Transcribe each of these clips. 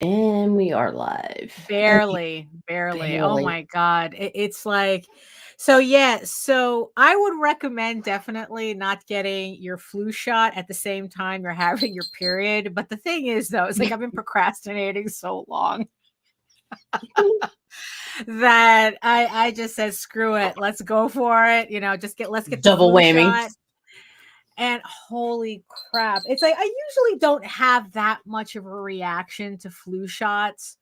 And we are live. Barely. Oh my God. It's like, so yeah, so I would recommend definitely not getting your flu shot at the same time you're having your period. But the thing is, though, it's like I've been procrastinating so long that I just said, screw it. Let's go for it. Let's get the Double flu whammy. shot. And holy crap. It's like I usually don't have that much of a reaction to flu shots.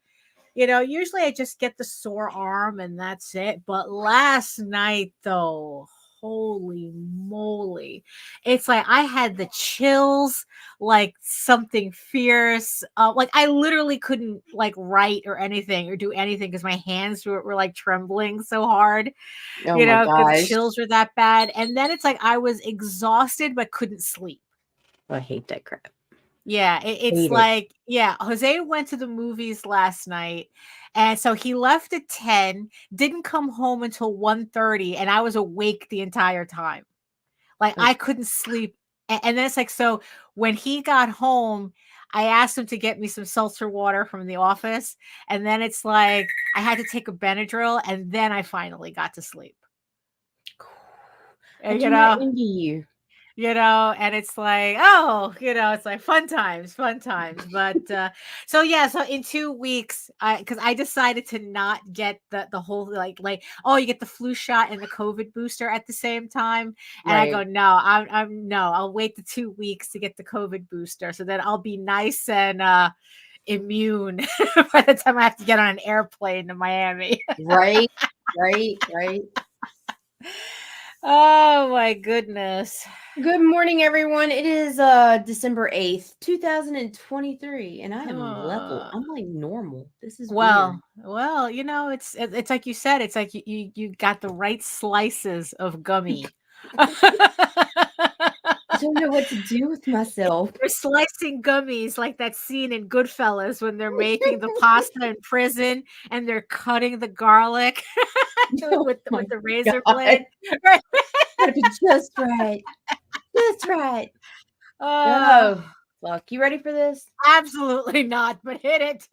Usually I just get the sore arm and that's it. But last night, though, holy moly, it's like I had the chills, like something fierce. Like I literally couldn't like write or anything or do anything because my hands were like trembling so hard, Oh my because the gosh. chills were that bad. And then it's like I was exhausted but couldn't sleep. I hate that crap. Yeah, it's like, Jose went to the movies last night, and so he left at 10, didn't come home until 1:30, and I was awake the entire time. Like, I couldn't sleep, and then it's like, so when he got home, I asked him to get me some seltzer water from the office, and then it's like, I had to take a Benadryl, and then I finally got to sleep. I do not envy you. And it's like, oh, it's like fun times. But so in 2 weeks, because I decided to not get the whole like, oh, you get the flu shot and the COVID booster at the same time. And Right. I go, no, I'll wait the 2 weeks to get the COVID booster. So that I'll be nice and immune by the time I have to get on an airplane to Miami. Right. Oh my goodness. Good morning, everyone. It is December 8th, 2023, and I am level. I'm like normal. This is weird. Well, it's like you said, it's like you got the right slices of gummy. I don't know what to do with myself. They're slicing gummies like that scene in Goodfellas when they're making the pasta in prison and they're cutting the garlic with the razor blade. Right. Gotta be just right. Just right. Oh, fuck. You ready for this? Absolutely not, but hit it.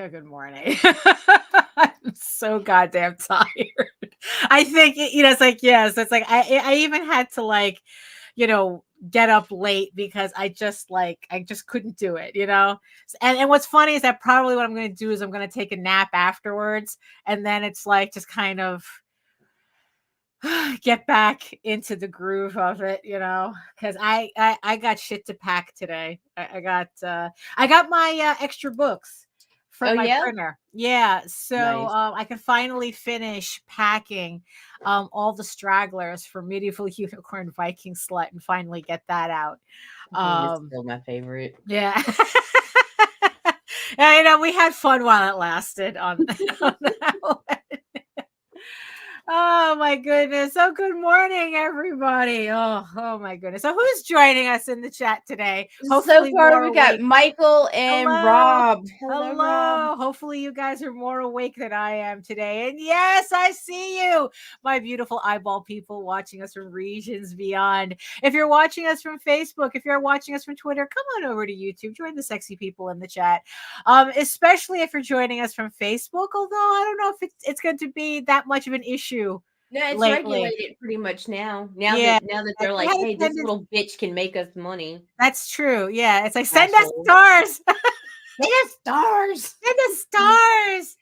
Good morning. I'm so goddamn tired. I think it's like, yes, it's like I even had to like, get up late because I just couldn't do it, and what's funny is that probably what I'm going to do is I'm going to take a nap afterwards, and then it's like just kind of get back into the groove of it, because I got shit to pack today. I got my extra books from my printer. Yeah. So Nice. I can finally finish packing all the stragglers for Medieval Unicorn Viking Slut and finally get that out. It's still my favorite. Yeah. We had fun while it lasted on that one. Oh my goodness. Oh, good morning, everybody. Oh my goodness. So who's joining us in the chat today? Hopefully so far, we got Michael and Rob. Hello. Rob. Hopefully you guys are more awake than I am today. And yes, I see you, my beautiful eyeball people watching us from regions beyond. If you're watching us from Facebook, if you're watching us from Twitter, come on over to YouTube. Join the sexy people in the chat. Especially if you're joining us from Facebook, although I don't know if it's going to be that much of an issue. No, it's lately. Regulated pretty much now. Now that they're like, hey, this little bitch can make us money. That's true. Yeah, it's like send us stars. the stars. In the stars.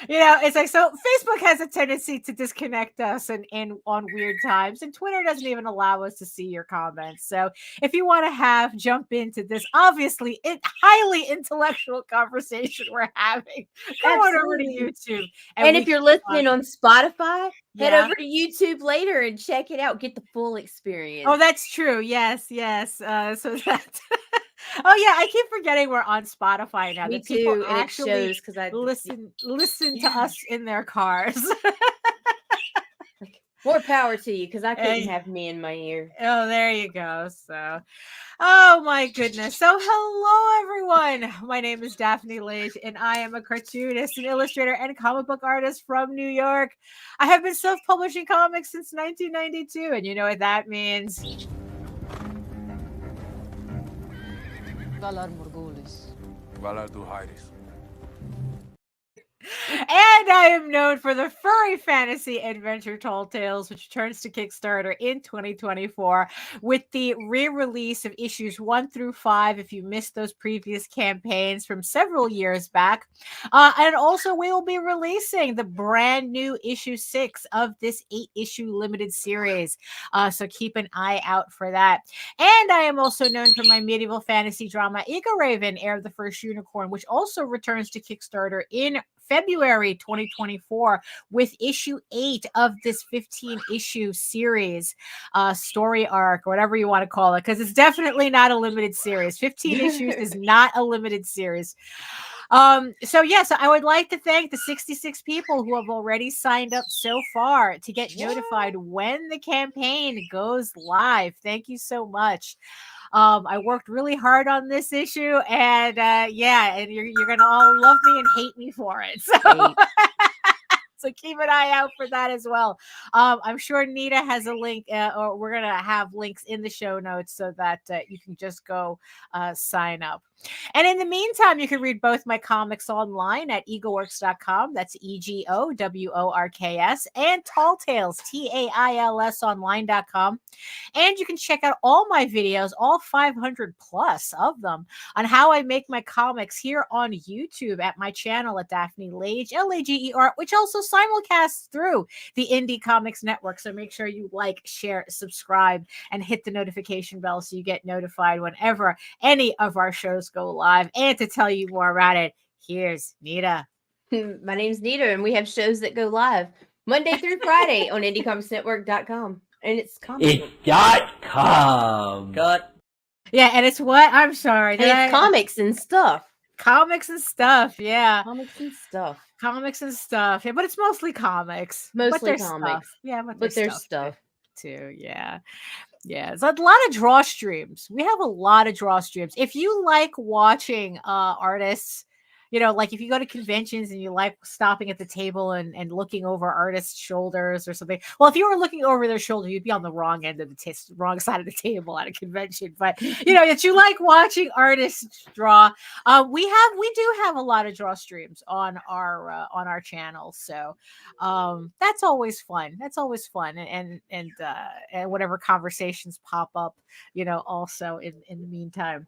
You know, it's like, so Facebook has a tendency to disconnect us and on weird times, and Twitter doesn't even allow us to see your comments. So if you want to jump into this obviously highly intellectual conversation we're having, come on over to YouTube. And if you're listening on Spotify, head over to YouTube later and check it out. Get the full experience. Oh, that's true. Yes. So that. Oh yeah, I keep forgetting we're on Spotify now. Me that people too, and actually it shows because I listen to us in their cars. More power to you, because I couldn't have me in my ear. Oh, there you go. So, oh my goodness. So, hello everyone. My name is Daphne Lage, and I am a cartoonist, an illustrator, and comic book artist from New York. I have been self-publishing comics since 1992, and you know what that means. Valar Morghulis. Valar Duhairis. And I am known for the furry fantasy adventure Tall Tales, which returns to Kickstarter in 2024 with the re-release of issues 1 through 5 if you missed those previous campaigns from several years back. And also we will be releasing the brand new issue 6 of this 8-issue limited series. So keep an eye out for that. And I am also known for my medieval fantasy drama Eagle Raven, Heir of the First Unicorn, which also returns to Kickstarter in February 2024 with issue 8 of this 15-issue series, story arc, whatever you want to call it, because it's definitely not a limited series. 15 issues is not a limited series. So I would like to thank the 66 people who have already signed up so far to get notified when the campaign goes live. Thank you so much. I worked really hard on this issue, and and you're gonna all love me and hate me for it. So, so keep an eye out for that as well. I'm sure Nita has a link, or we're gonna have links in the show notes so that you can just go sign up. And in the meantime, you can read both my comics online at egoworks.com. That's EGOWORKS, and Tall Tales, TAILS online.com. And you can check out all my videos, all 500 plus of them, on how I make my comics here on YouTube at my channel at Daphne Lage, LAGER, which also simulcasts through the Indie Comics Network. So make sure you like, share, subscribe, and hit the notification bell so you get notified whenever any of our shows go live. And to tell you more about it, here's Nita. My name's Nita, and we have shows that go live Monday through Friday on IndieComicsNetwork.com. And it's .com. Yeah, and it's what? I'm sorry. It's comics and stuff. Comics and stuff, yeah. Comics and stuff. Comics and stuff. Yeah, but it's mostly comics. Mostly but comics. Stuff. Yeah, but there's stuff too. Yeah. Yeah. It's a lot of draw streams. We have a lot of draw streams. If you like watching artists, you know, like if you go to conventions and you like stopping at the table and looking over artists' shoulders or something. Well, if you were looking over their shoulder, you'd be on the wrong end of the wrong side of the table at a convention. But you know, that you like watching artists draw. We do have a lot of draw streams on our channel. So that's always fun. That's always fun. And whatever conversations pop up, you know, also in the meantime.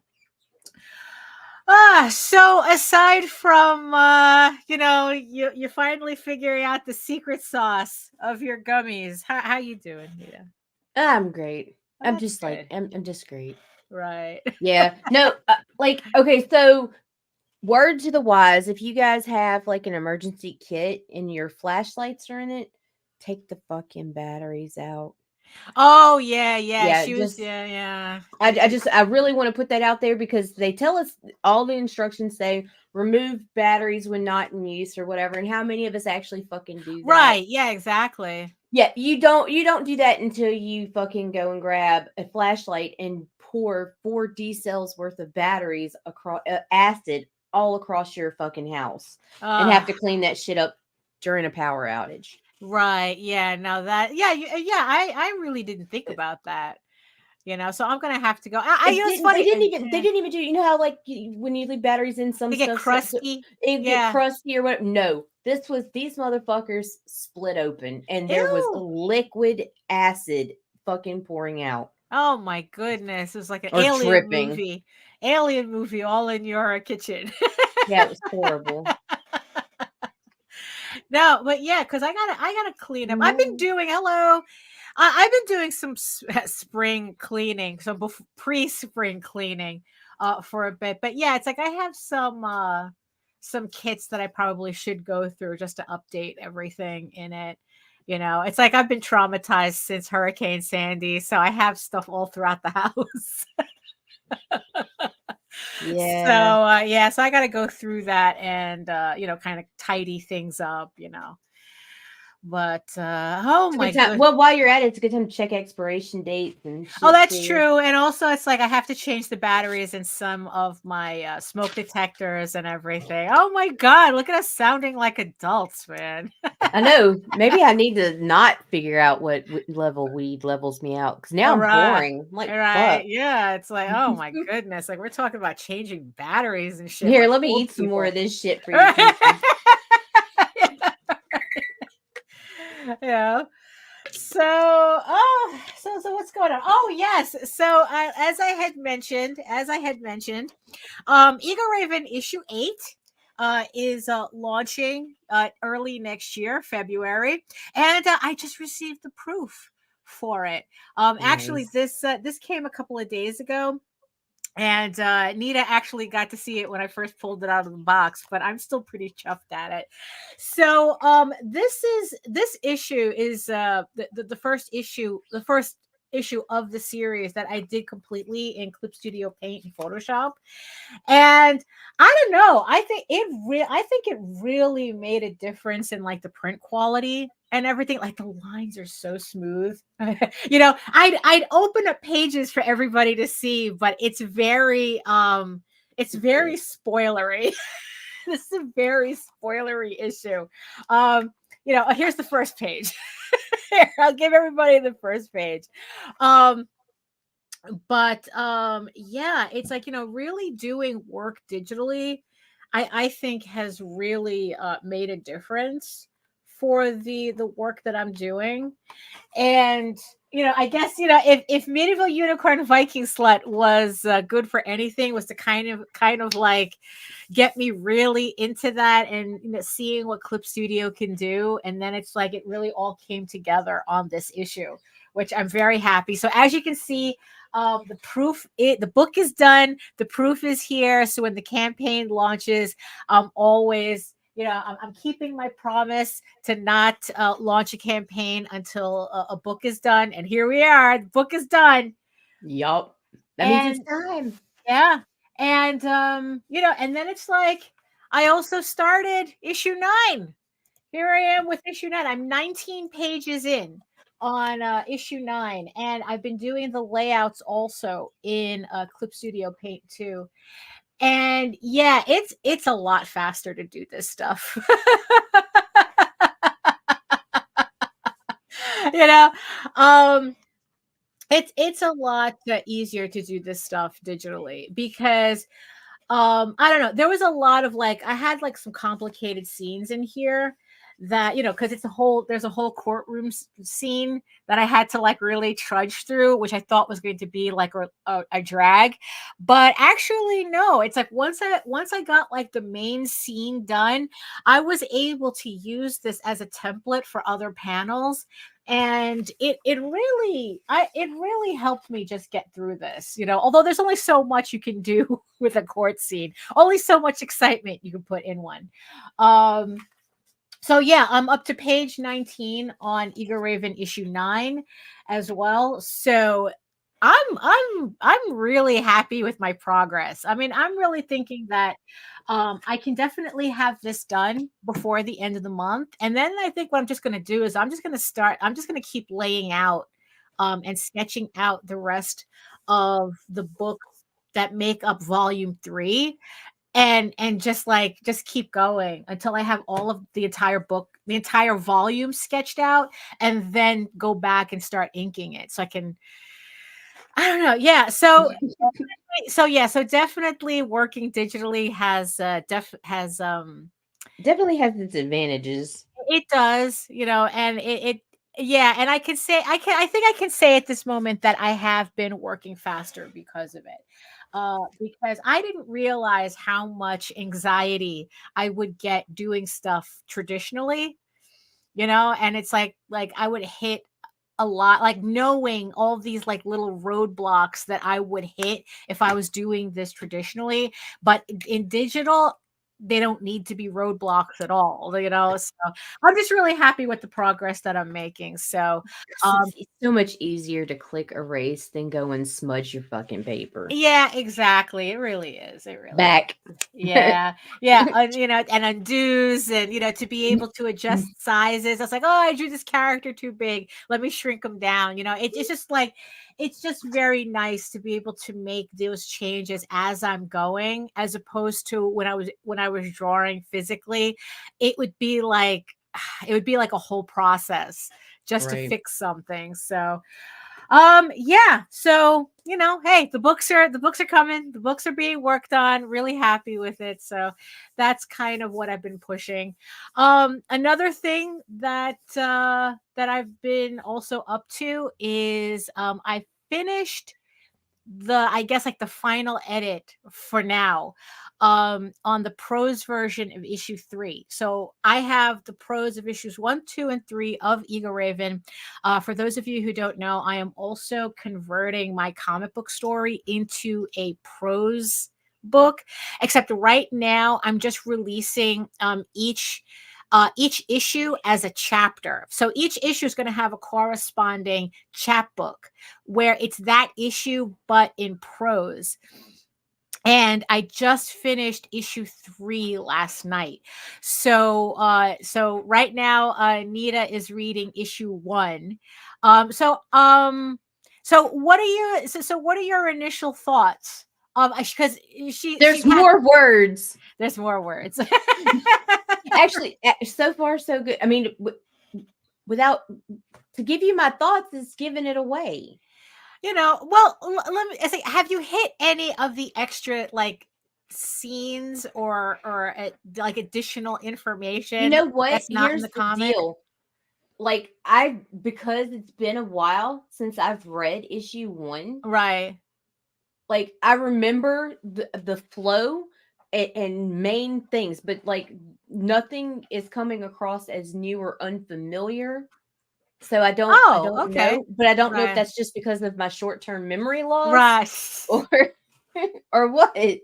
So aside from you're finally figuring out the secret sauce of your gummies, how you doing, Nita? I'm great. Oh, I'm just good. I'm just great. Right. Yeah. No, okay, so word to the wise, if you guys have like an emergency kit and your flashlights are in it, take the fucking batteries out. Oh yeah. She was, just, yeah. I really want to put that out there because they tell us all the instructions say remove batteries when not in use or whatever. And how many of us actually fucking do that? Right. Yeah, exactly. Yeah, you don't do that until you fucking go and grab a flashlight and pour 4 D cells worth of batteries across acid all across your fucking house and have to clean that shit up during a power outage. Right. Yeah. No, that. Yeah. I really didn't think about that. You know, so I'm gonna have to go. It's funny. They didn't even do. You know how like when you leave batteries in some they stuff, get crusty. It get crusty or what? No, these motherfuckers split open and there was liquid acid fucking pouring out. Oh my goodness! It was like an alien movie all in your kitchen. Yeah, it was horrible. No, but yeah, because I gotta clean up. I've been doing I've been doing some spring cleaning, so pre-spring cleaning, for a bit. But yeah, it's like I have some kits that I probably should go through just to update everything in it. It's like I've been traumatized since Hurricane Sandy, so I have stuff all throughout the house. Yeah. So I got to go through that and kind of tidy things up. But oh my god. Well, while you're at it, it's a good time to check expiration dates and shit. Oh, that's true. And also, it's like I have to change the batteries in some of my smoke detectors and everything. Oh my god, look at us sounding like adults, man. I know. Maybe I need to not figure out what level weed levels me out, because now I'm boring. I'm like, fuck. Yeah, it's like, oh my goodness, like we're talking about changing batteries and shit. Here, like let me old eat some more of people. this shit for you. Yeah. So what's going on? Oh yes. So as I had mentioned, Eagle Raven issue 8 is launching early next year, February, and I just received the proof for it. Actually, this came a couple of days ago. And Nita actually got to see it when I first pulled it out of the box, but I'm still pretty chuffed at it. So this issue is the first issue of the series that I did completely in Clip Studio Paint and Photoshop. And I don't know, I think it really made a difference in like the print quality and everything. Like the lines are so smooth. I'd open up pages for everybody to see, but it's very spoilery. This is a very spoilery issue. Here's the first page. Here, I'll give everybody the first page. But yeah, it's like, really doing work digitally, I think has really made a difference for the work that I'm doing. And I guess if Medieval Unicorn Viking Slut was good for anything, was to kind of like get me really into that and seeing what Clip Studio can do. And then it's like it really all came together on this issue, which I'm very happy. So as you can see, the book is done, the proof is here. So when the campaign launches, I'm always I'm keeping my promise to not launch a campaign until a book is done. And here we are. The book is done. Yup. That means it's time. Yeah. And, and then it's like, I also started issue 9. Here I am with issue 9. I'm 19 pages in on issue 9. And I've been doing the layouts also in Clip Studio Paint too. And yeah, it's a lot faster to do this stuff. It's a lot easier to do this stuff digitally because I don't know, there was a lot of like, I had like some complicated scenes in here that because there's a whole courtroom scene that I had to like really trudge through, which I thought was going to be like a drag, but actually no, it's like once I got like the main scene done, I was able to use this as a template for other panels. And it really helped me just get through this, although there's only so much you can do with a court scene, only so much excitement you can put in one. So yeah, I'm up to page 19 on Eagle Raven issue 9 as well. So I'm really happy with my progress. I mean, I'm really thinking that I can definitely have this done before the end of the month. And then I think what I'm just going to do is I'm just going to keep laying out and sketching out the rest of the books that make up volume 3. And just keep going until I have all of the entire book, the entire volume sketched out, and then go back and start inking it. So I don't know. Yeah. So definitely working digitally has definitely has its advantages. It does, and yeah, and I think I can say at this moment that I have been working faster because of it. because I didn't realize how much anxiety I would get doing stuff traditionally, and it's like I would hit a lot, like knowing all these like little roadblocks that I would hit if I was doing this traditionally, but in digital, they don't need to be roadblocks at all, so I'm just really happy with the progress that I'm making. So it's so much easier to click erase than go and smudge your fucking paper. yeah, exactly. It really is. It really Back. Yeah. And undos, and to be able to adjust sizes. I was like, oh, I drew this character too big. Let me shrink them down. It's just like, it's just very nice to be able to make those changes as I'm going, as opposed to when I was drawing physically. It would be like a whole process just to fix something. So yeah, so hey, the books are coming, the books are being worked on, really happy with it. So that's kind of what I've been pushing. Another thing that I've been also up to is I finished I guess like the final edit for now on the prose version of issue 3. So I have the prose of issues 1, 2, and 3 of Eagle Raven. For those of you who don't know, I am also converting my comic book story into a prose book, except right now I'm just releasing each issue as a chapter. So each issue is going to have a corresponding chapbook where it's that issue, but in prose. And I just finished issue 3 last night. So right now, Nita is reading issue 1. So what are your initial thoughts? Because There's more words. There's more words. Actually, so far so good. I mean, without to give you my thoughts is giving it away. Well, let me say, have you hit any of the extra like scenes or like additional information? You know what? That's not Here's in the the comic? deal. Like because it's been a while since I've read issue 1. Right. Like I remember the flow and main things, but like nothing is coming across as new or unfamiliar. So I don't know, but I don't know if that's just because of my short-term memory loss, right, or what. But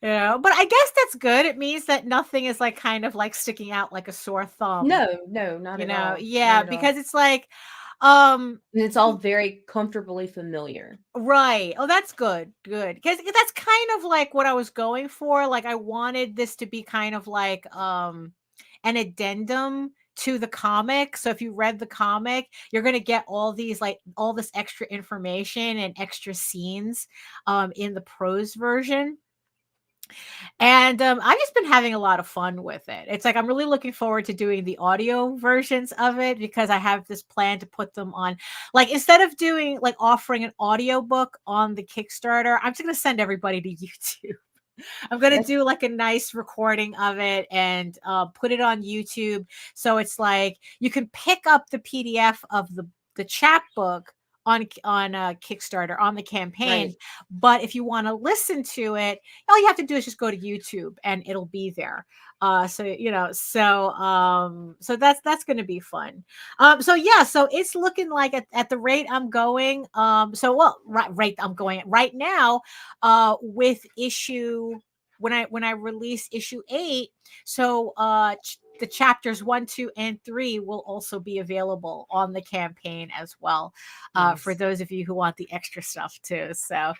I guess that's good. It means that nothing is like kind of like sticking out like a sore thumb. No, not at all. Yeah, because it's like and it's all very comfortably familiar. Right. Oh, that's good. Good. Because that's kind of like what I was going for. Like I wanted this to be kind of like an addendum to the comic. So if you read the comic, you're going to get all these like all this extra information and extra scenes in the prose version. And I've just been having a lot of fun with it. It's like I'm really looking forward to doing the audio versions of it because I have this plan to put them on. Like instead of doing like offering an audio book on the Kickstarter, I'm just going to send everybody to YouTube. I'm going to do like a nice recording of it and put it on YouTube. So it's like you can pick up the PDF of the chapbook on Kickstarter on the campaign. Right. But if you want to listen to it, all you have to do is just go to YouTube and it'll be there. So that's going to be fun. So it's looking like at the rate I'm going. I'm going right now with issue when I release issue 8. So the chapters 1, 2, and 3 will also be available on the campaign as well, for those of you who want the extra stuff too. So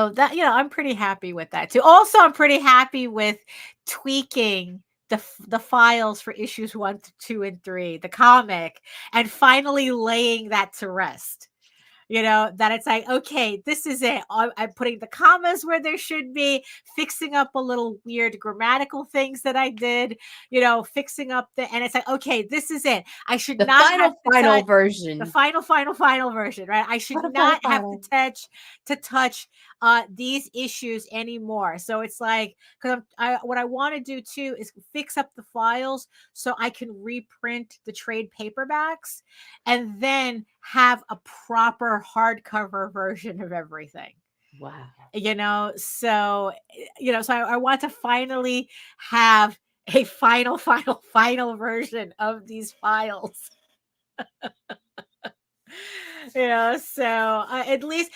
that I'm pretty happy with that too. Also, I'm pretty happy with tweaking the files for issues 1, 2, and 3, the comic, and finally laying that to rest. That it's like, okay, this is it. I'm putting the commas where there should be, fixing up a little weird grammatical things that I did, fixing up and it's like, okay, this is it. I should not have final version. The final version, right? I should not have to touch these issues anymore. So it's like, because what I want to do too is fix up the files so I can reprint the trade paperbacks and then have a proper hardcover version of everything. Wow. So I want to finally have a final version of these files. At least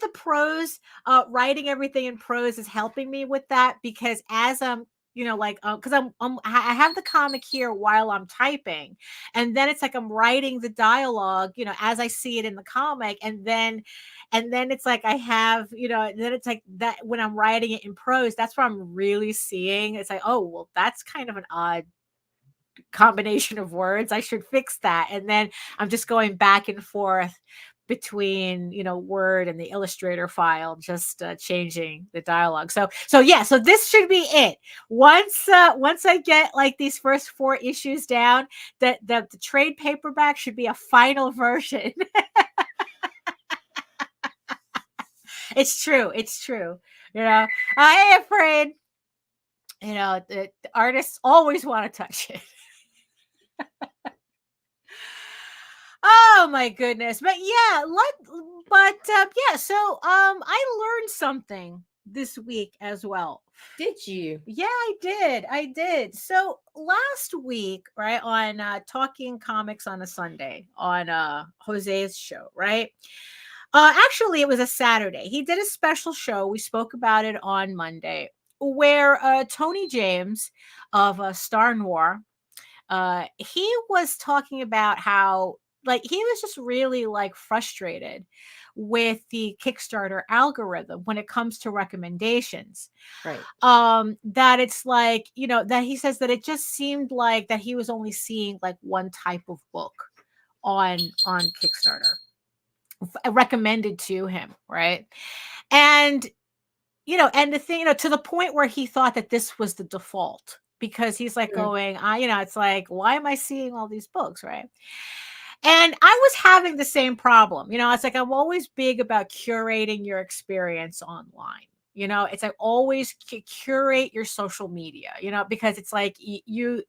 the prose, writing everything in prose is helping me with that, because as because I have the comic here while I'm typing, and then it's like I'm writing the dialogue, as I see it in the comic, and then it's like I have, then it's like that when I'm writing it in prose, that's what I'm really seeing. It's like, oh, well, that's kind of an odd combination of words. I should fix that. And then I'm just going back and forth between Word and the Illustrator file, just changing the dialogue. So this should be it. Once I get like these first 4 issues down, that the trade paperback should be a final version. It's true. I ain't afraid. The artists always want to touch it. Oh my goodness. But so I learned something this week as well. Did you? Yeah, I did. So last week, right, on Talking Comics on a Sunday on Jose's show, right? Actually, it was a Saturday. He did a special show. We spoke about it on Monday, where Tony James of Star Noir, he was talking about how, like, he was just really like frustrated with the Kickstarter algorithm when it comes to recommendations. Right. That it's like, that he says that it just seemed like that he was only seeing like one type of book on Kickstarter recommended to him, right? And and the thing, to the point where he thought that this was the default, because he's like going, it's like, why am I seeing all these books, right? And I was having the same problem. It's like, I'm always big about curating your experience online. It's like, always curate your social media, because it's like you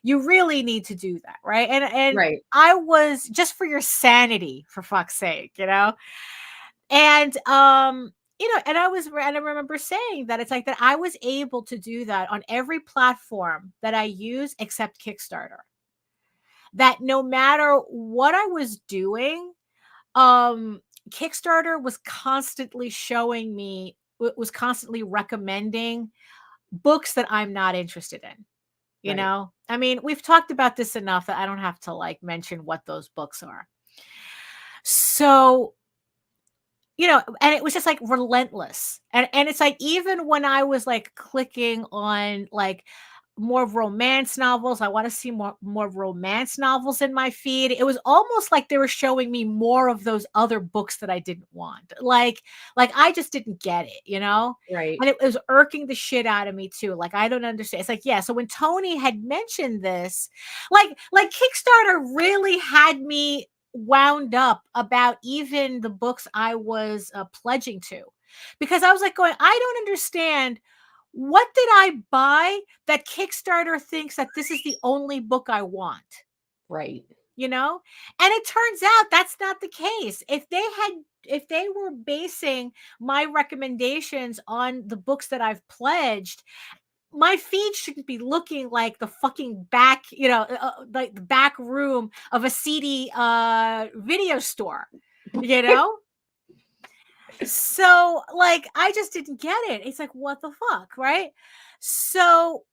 really need to do that, right? And right. I was, just for your sanity, for fuck's sake, and and I remember saying that it's like that I was able to do that on every platform that I use except Kickstarter. That no matter what I was doing, Kickstarter was constantly showing me, was constantly recommending books that I'm not interested in. I mean, we've talked about this enough that I don't have to like mention what those books are. So, and it was just like relentless. And it's like, even when I was like clicking on like more romance novels, I want to see more romance novels in my feed, it was almost like they were showing me more of those other books that I didn't want. Like I just didn't get it, Right. And it was irking the shit out of me too. Like, I don't understand. It's like, yeah. So when Tony had mentioned this, like Kickstarter really had me wound up about even the books I was pledging to, because I was like going, I don't understand. What did I buy that Kickstarter thinks that this is the only book I want? Right. And it turns out that's not the case. If they were basing my recommendations on the books that I've pledged, my feed shouldn't be looking like the fucking back, like the back room of a CD video store, So like, I just didn't get it. It's like, what the fuck, right? So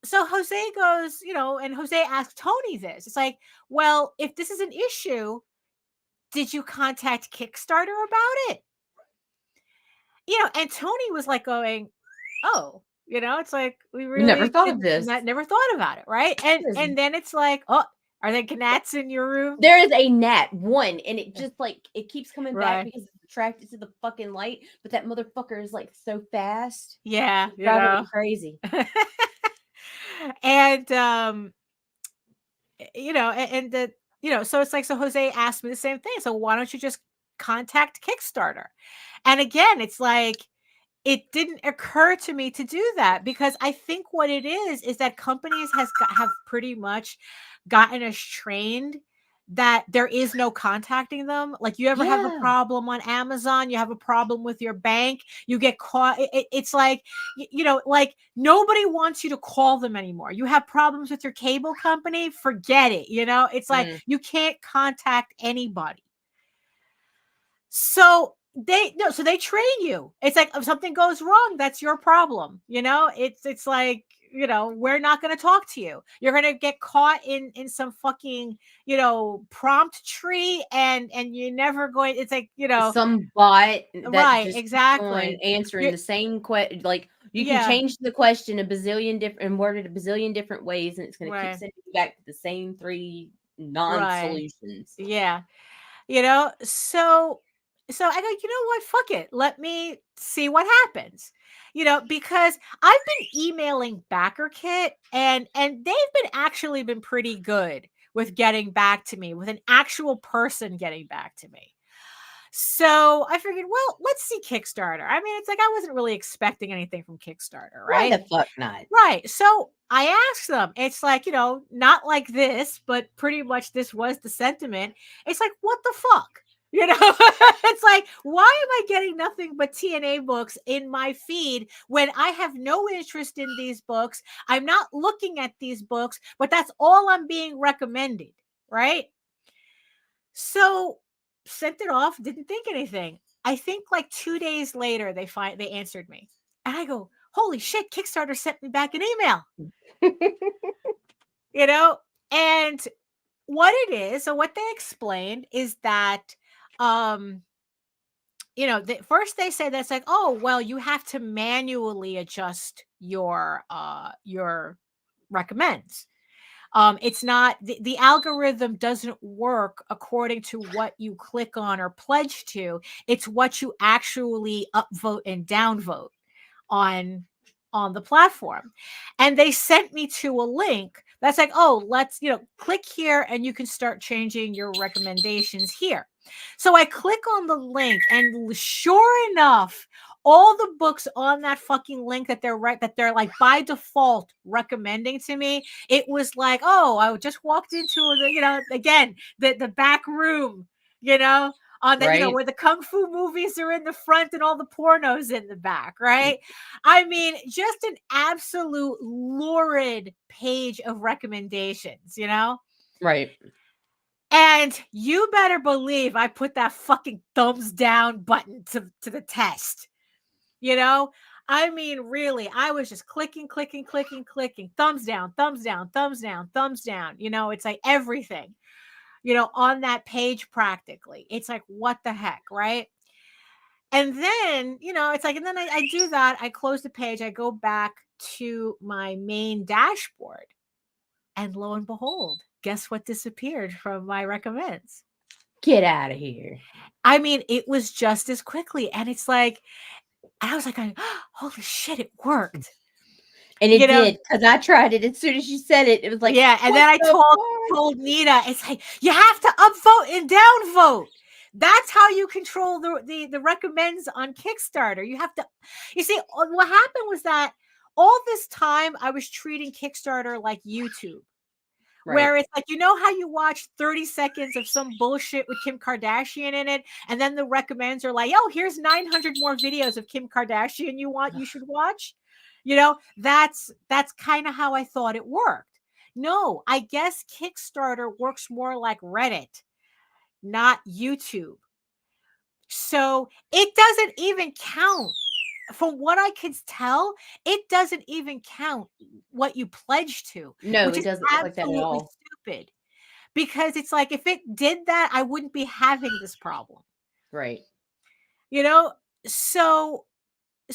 Jose goes, and Jose asked Tony this. It's like, well, if this is an issue, did you contact Kickstarter about it? And Tony was like going, oh, it's like, we really never thought of this. Never thought about it, right? And then it's like, oh, are there gnats in your room? There is a gnat, one, and it just like, it keeps coming Right. back because it's attracted to the fucking light, but that motherfucker is like so fast. Yeah, It's driving me crazy. And so it's like, so Jose asked me the same thing. So why don't you just contact Kickstarter. And again, it's like, it didn't occur to me to do that, because I think what it is that companies have pretty much gotten us trained that there is no contacting them. Like, you ever have a problem on Amazon, you have a problem with your bank, you get caught. It's like, like, nobody wants you to call them anymore. You have problems with your cable company, forget it. It's like, you can't contact anybody. So they train you. It's like, if something goes wrong, that's your problem. It's like, we're not going to talk to you. You're going to get caught in some fucking, prompt tree, and you're never going. It's like, some bot that right, just exactly, answering the same question. Like, you can change the question a bazillion different and word it a bazillion different ways, and it's going to keep sending you back to the same 3 non-solutions. Yeah. So I go, what? Fuck it. Let me see what happens. Because I've been emailing BackerKit, and they've been pretty good with getting back to me, with an actual person getting back to me. So I figured, well, let's see Kickstarter. I mean, it's like, I wasn't really expecting anything from Kickstarter, right? Why the fuck not? Right. So I asked them, it's like, not like this, but pretty much this was the sentiment. It's like, what the fuck? It's like, why am I getting nothing but TNA books in my feed when I have no interest in these books? I'm not looking at these books, but that's all I'm being recommended, right? So sent it off, didn't think anything. I think like 2 days later, they answered me. And I go, holy shit, Kickstarter sent me back an email. And what it is, so what they explained is that, first they say that's like, oh, well, you have to manually adjust your recommends. It's not, the algorithm doesn't work according to what you click on or pledge to. It's what you actually upvote and downvote on the platform. And they sent me to a link that's like, oh, let's, click here and you can start changing your recommendations here. So I click on the link, and sure enough, all the books on that fucking link that they're like by default recommending to me, it was like, oh, I just walked into again, the back room, on the, where the kung fu movies are in the front and all the pornos in the back, right? I mean, just an absolute lurid page of recommendations, Right. And you better believe I put that fucking thumbs down button to the test. I mean, really, I was just clicking, thumbs down, thumbs down, thumbs down, thumbs down. It's like everything, on that page practically. It's like, what the heck, right? And then, it's like, and then I do that. I close the page. I go back to my main dashboard. And lo and behold, guess what disappeared from my recommends? Get out of here. I mean, it was just as quickly. And it's like, I was like, oh, holy shit, it worked. And it did, because I tried it as soon as you said it. It was like, yeah. And then I told Nita, it's like, you have to upvote and downvote. That's how you control the recommends on Kickstarter. You have to, you see, what happened was that all this time I was treating Kickstarter like YouTube. Right. Where it's like, how you watch 30 seconds of some bullshit with Kim Kardashian in it, and then the recommends are like, oh, here's 900 more videos of Kim Kardashian you should watch. That's kind of how I thought it worked. No, I guess Kickstarter works more like Reddit, not YouTube. So it doesn't even count. From what I can tell, it doesn't even count what you pledge to. No, it doesn't look like that at all. Stupid. Because it's like, if it did that, I wouldn't be having this problem. Right. So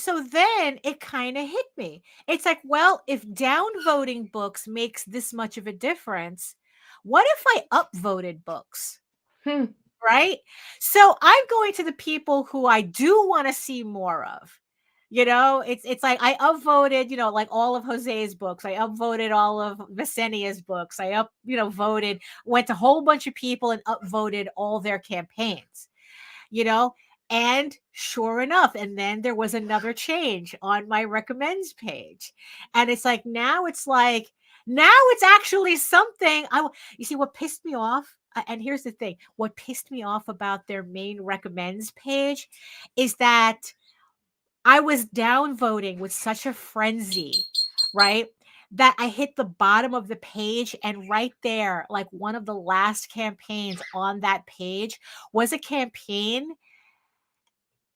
then it kind of hit me. It's like, well, if downvoting books makes this much of a difference, what if I upvoted books? Right? So I'm going to the people who I do want to see more of. It's like I upvoted, like all of Jose's books. I upvoted all of Visenia's books. I went to a whole bunch of people and upvoted all their campaigns. you know, and sure enough, and then there was another change on my recommends page. And it's like, now it's actually something. You see what pissed me off? And here's the thing. What pissed me off about their main recommends page is that I was downvoting with such a frenzy, right? That I hit the bottom of the page, and right there, like one of the last campaigns on that page was a campaign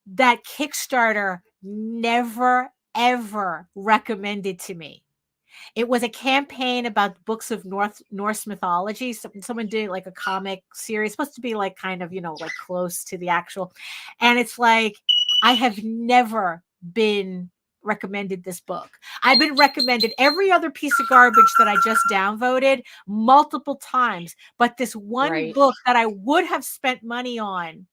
that Kickstarter never, ever recommended to me. It was a campaign about books of Norse mythology. Someone did like a comic series, supposed to be like kind of, like close to the actual. And it's like, I have never been recommended this book. I've been recommended every other piece of garbage that I just downvoted multiple times. But this one book that I would have spent money on,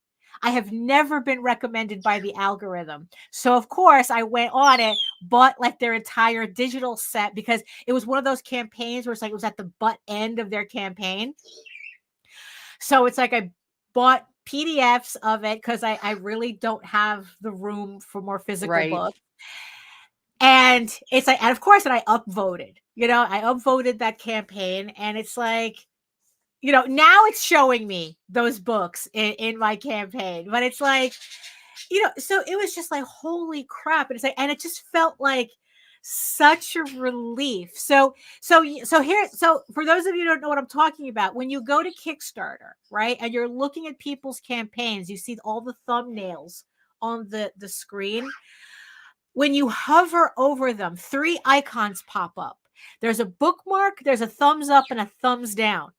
I have never been recommended by the algorithm. So of course I went on it, bought like their entire digital set, because it was one of those campaigns where it's like, it was at the butt end of their campaign. So it's like, I bought PDFs of it because I really don't have the room for more physical books. And it's like, and of course, and I upvoted, I upvoted that campaign, and it's like, now it's showing me those books in my campaign, but it's like, so it was just like, holy crap. And it's like, and it just felt like such a relief. So for those of you who don't know what I'm talking about, when you go to Kickstarter, right, and you're looking at people's campaigns, you see all the thumbnails on the screen. When you hover over them, 3 icons pop up. There's a bookmark, there's a thumbs up, and a thumbs down.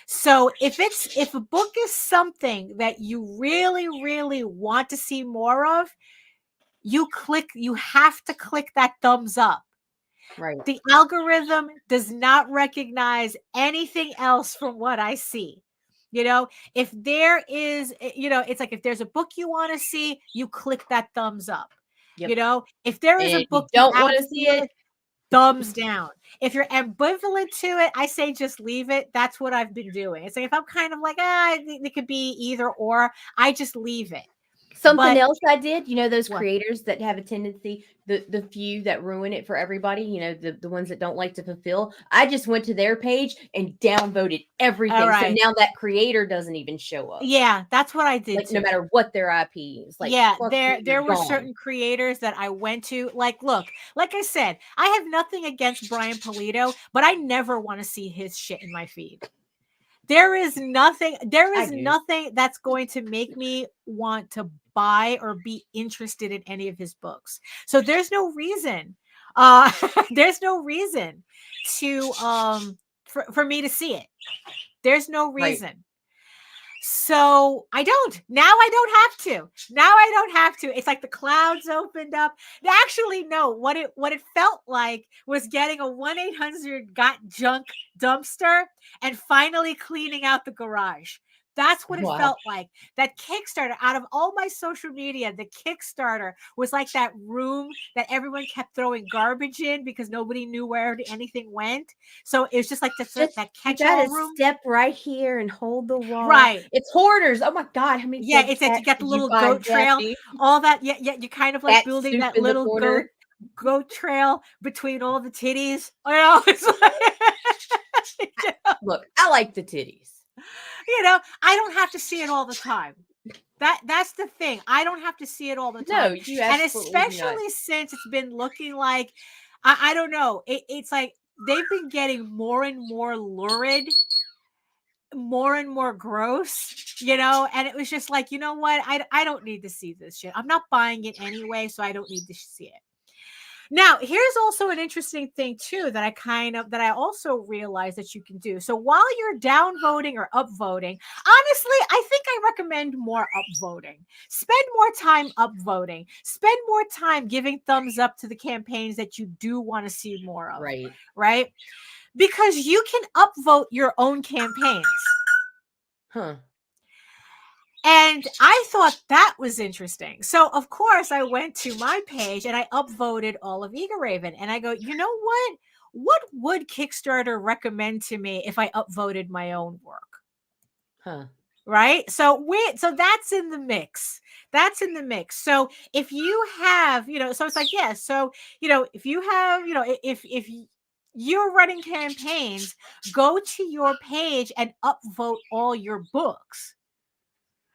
So if a book is something that you really, really want to see more of, you have to click that thumbs up. Right. The algorithm does not recognize anything else from what I see. If there is, it's like, if there's a book you want to see, you click that thumbs up. Yep. If there is a book you don't want to see it, thumbs down. If you're ambivalent to it, I say just leave it. That's what I've been doing. It's like, if I'm kind of like, it could be either or, I just leave it. Something else I did, those creators that have a tendency, the few that ruin it for everybody, the ones that don't like to fulfill, I just went to their page and downvoted everything. So now that creator doesn't even show up. Yeah, that's what I did like, too. No matter what their IP is. Like, yeah, there were certain creators that I went to. Like, look, like I said, I have nothing against Brian Pulido, but I never want to see his shit in my feed. There is nothing that's going to make me want to buy or be interested in any of his books. So there's no reason. There's no reason to for me to see it. There's no reason. Right. So I don't. Now I don't have to. It's like the clouds opened up. Actually, no. What it felt like was getting a 1-800-GOT-JUNK dumpster and finally cleaning out the garage. That's what it felt like. That Kickstarter, out of all my social media, the Kickstarter was like that room that everyone kept throwing garbage in because nobody knew where anything went. So it was just like that catch-all room. Step right here and hold the wall. Right. It's hoarders. Oh my God. How many? Yeah, it's that you got the little goat trail, all that. Yeah, you kind of like building that little goat trail between all the titties. It's like, Look, I like the titties. I don't have to see it all the time. That's the thing. I don't have to see it all the time. No, and especially since it's been looking like, I don't know. It's like they've been getting more and more lurid, more and more gross, and it was just like, you know what? I don't need to see this shit. I'm not buying it anyway, so I don't need to see it. Now, here's also an interesting thing too that I also realized that you can do. So while you're downvoting or upvoting, honestly, I think I recommend more upvoting. Spend more time upvoting. Spend more time giving thumbs up to the campaigns that you do want to see more of. Right? Because you can upvote your own campaigns. Huh. And I thought that was interesting. So, of course, I went to my page and I upvoted all of Eager Raven. And I go, you know what? What would Kickstarter recommend to me if I upvoted my own work? Huh. right? So that's in the mix. That's in the mix. So if you have, so it's like, yeah, so if you have, if you're running campaigns, go to your page and upvote all your books,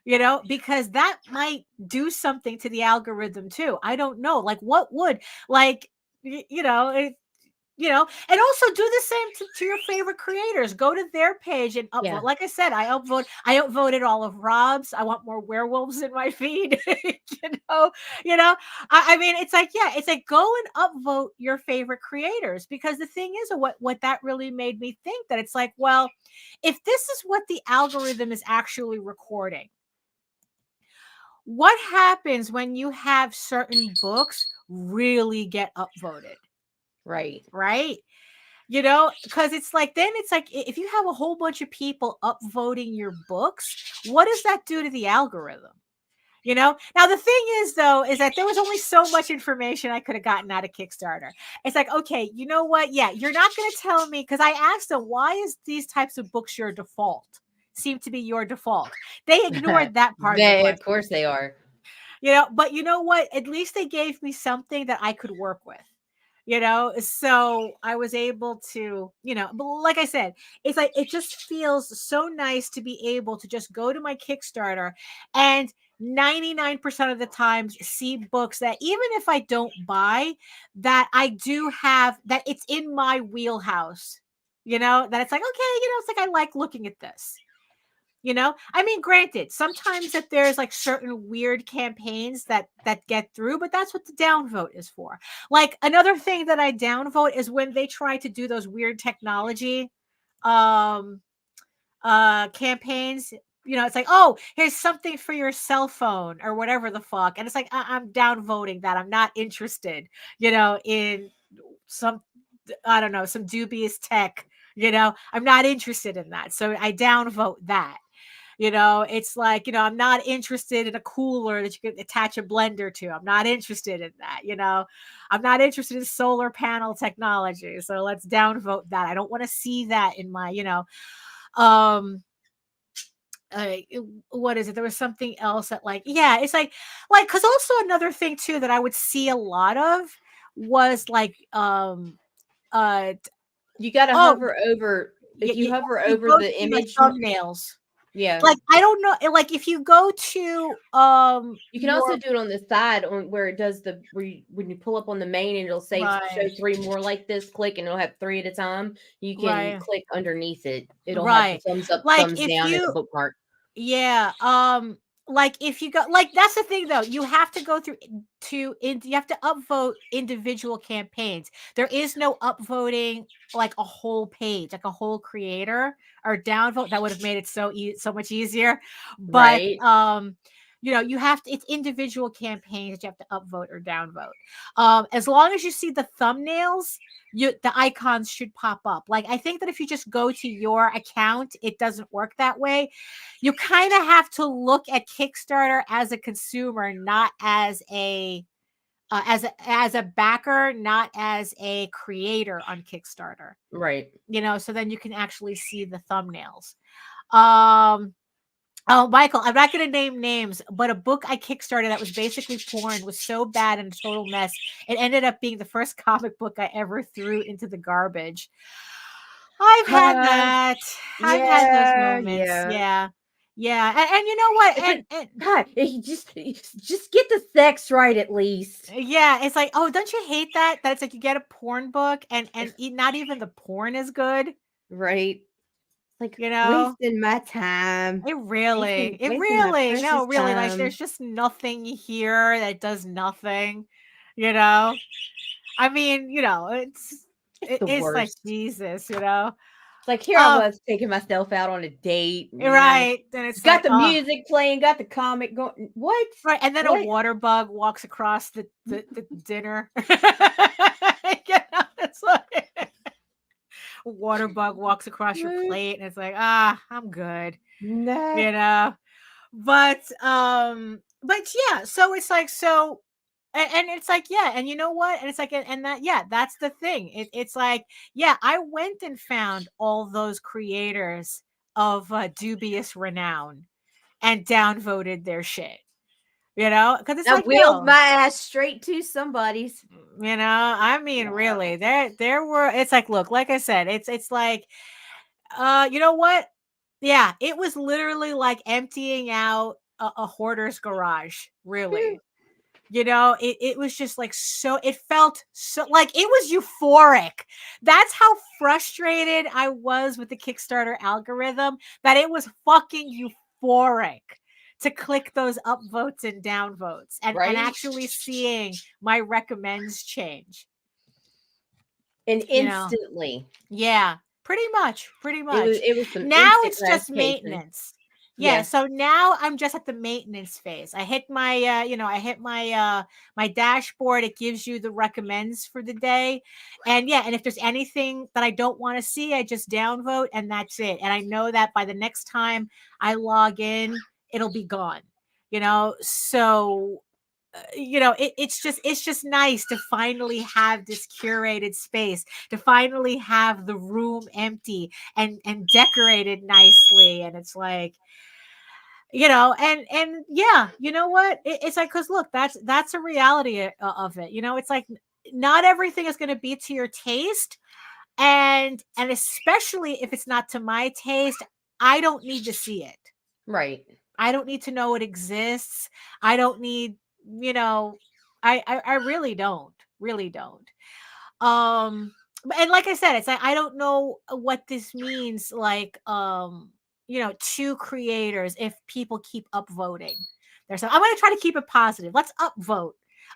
because that might do something to the algorithm too. I don't know, like what would, like, and also do the same to your favorite creators. Go to their page and upvote. Yeah. Like I said, I upvoted all of Rob's. I want more werewolves in my feed. I mean, it's like, yeah, it's like, go and upvote your favorite creators, because the thing is, what that really made me think, that it's like, well, if this is what the algorithm is actually recording, what happens when you have certain books really get upvoted? Right. Because it's like, then it's like, if you have a whole bunch of people upvoting your books, what does that do to the algorithm? Now the thing is, though, is that there was only so much information I could have gotten out of Kickstarter. It's like, okay, you know what? Yeah, you're not going to tell me, because I asked them, why is these types of books your default? Seem to be your default. They ignored that part Of course they are. But you know what? At least they gave me something that I could work with. So I was able to, but like I said, it's like, it just feels so nice to be able to just go to my Kickstarter and 99% of the times see books that, even if I don't buy, that I do have, that it's in my wheelhouse, that it's like, okay, it's like, I like looking at this. I mean, granted, sometimes that there's like certain weird campaigns that get through, but that's what the downvote is for. Like, another thing that I downvote is when they try to do those weird technology campaigns. It's like, oh, here's something for your cell phone or whatever the fuck, and it's like, I'm downvoting that. I'm not interested, in some, I don't know, some dubious tech. I'm not interested in that, so I downvote that. It's like, I'm not interested in a cooler that you can attach a blender to. I'm not interested in that. I'm not interested in solar panel technology. So let's downvote that. I don't want to see that in my, what is it? There was something else that, like, yeah, it's like, because also another thing too that I would see a lot of was like, you got to hover over, if you hover over the image, thumbnails. Yeah. Like, I don't know, like, if you go to you can also do it on the side, on where it does when you pull up on the main, and it'll say show 3 more like this, click, and it'll have 3 at a time. You can click underneath it. It'll have the thumbs up, like, thumbs down as a bookmark. Yeah. Like, if you go, like, that's the thing though, you have to go through you have to upvote individual campaigns. There is no upvoting like a whole page, like a whole creator, or downvote. That would have made it so much easier. But you have to, it's individual campaigns that you have to upvote or downvote. As long as you see the thumbnails, the icons should pop up. Like, I think that if you just go to your account, it doesn't work that way. You kind of have to look at Kickstarter as a consumer, not as a as a backer, not as a creator on Kickstarter. Right. So then you can actually see the thumbnails. Oh, Michael, I'm not going to name names, but a book I Kickstarted that was basically porn was so bad and a total mess. It ended up being the first comic book I ever threw into the garbage. I've had that. I've had those moments. Yeah. And you know what? And God, just get the sex right, at least. Yeah, it's like, oh, don't you hate that? That it's like you get a porn book and not even the porn is good. Right. Like, wasting my time. It really, like, there's just nothing here that does nothing, I mean, it's like, Jesus, like, here I was taking myself out on a date, right? Then it's got the music playing, got the comic going. What? Right, and then a water bug walks across the dinner. It's like water bug walks across your plate, and it's like, I'm good. No. But yeah, so it's like, so, and it's like, yeah, and you know what, and it's like, and that, yeah, that's the thing. It's like, yeah, I went and found all those creators of dubious renown, and downvoted their shit. You know, because it's I like, wheeled no, my ass straight to somebody's. you know, I mean, really, there were. It's like, look, like I said, it's like, you know what? Yeah, it was literally like emptying out a hoarder's garage. Really. You know, it was just like so, it felt so like it was euphoric. That's how frustrated I was with the Kickstarter algorithm, that it was fucking euphoric to click those upvotes and downvotes and Right? actually seeing my recommends change. And You know, instantly. yeah, pretty much. It was some Now instant it's just gratification. maintenance. Yeah, Yeah. so now I'm just at the maintenance phase. I hit my my dashboard. It gives you the recommends for the day. And yeah, and if there's anything that I don't want to see, I just downvote and that's it. And I know that by the next time I log in, it'll be gone. You know, so you know, it's just nice to finally have this curated space, to finally have the room empty and decorated nicely. And it's like, you know, and yeah, you know what, it's like, because look, that's a reality of it. You know, it's like not everything is going to be to your taste, and especially if it's not to my taste, I don't need to see it. Right. I don't need to know it exists. I don't need, you know, I really don't. Um, and like I said, it's like I don't know what this means, like, you know, to creators if people keep upvoting. There's I'm gonna try to keep it positive. Let's upvote.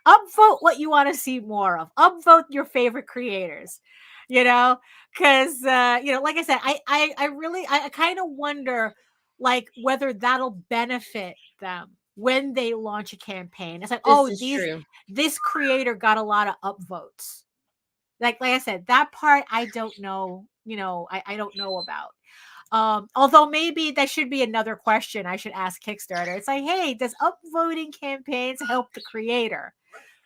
Upvote what you want to see more of. Upvote your favorite creators. You know, because you know, like I said, I really I kind of wonder like whether that'll benefit them when they launch a campaign. It's like, This oh, is true. this creator got a lot of upvotes. Like I said, that part I don't know, you know, I don't know about. Although maybe that should be another question I should ask Kickstarter. It's like, hey, does upvoting campaigns help the creator?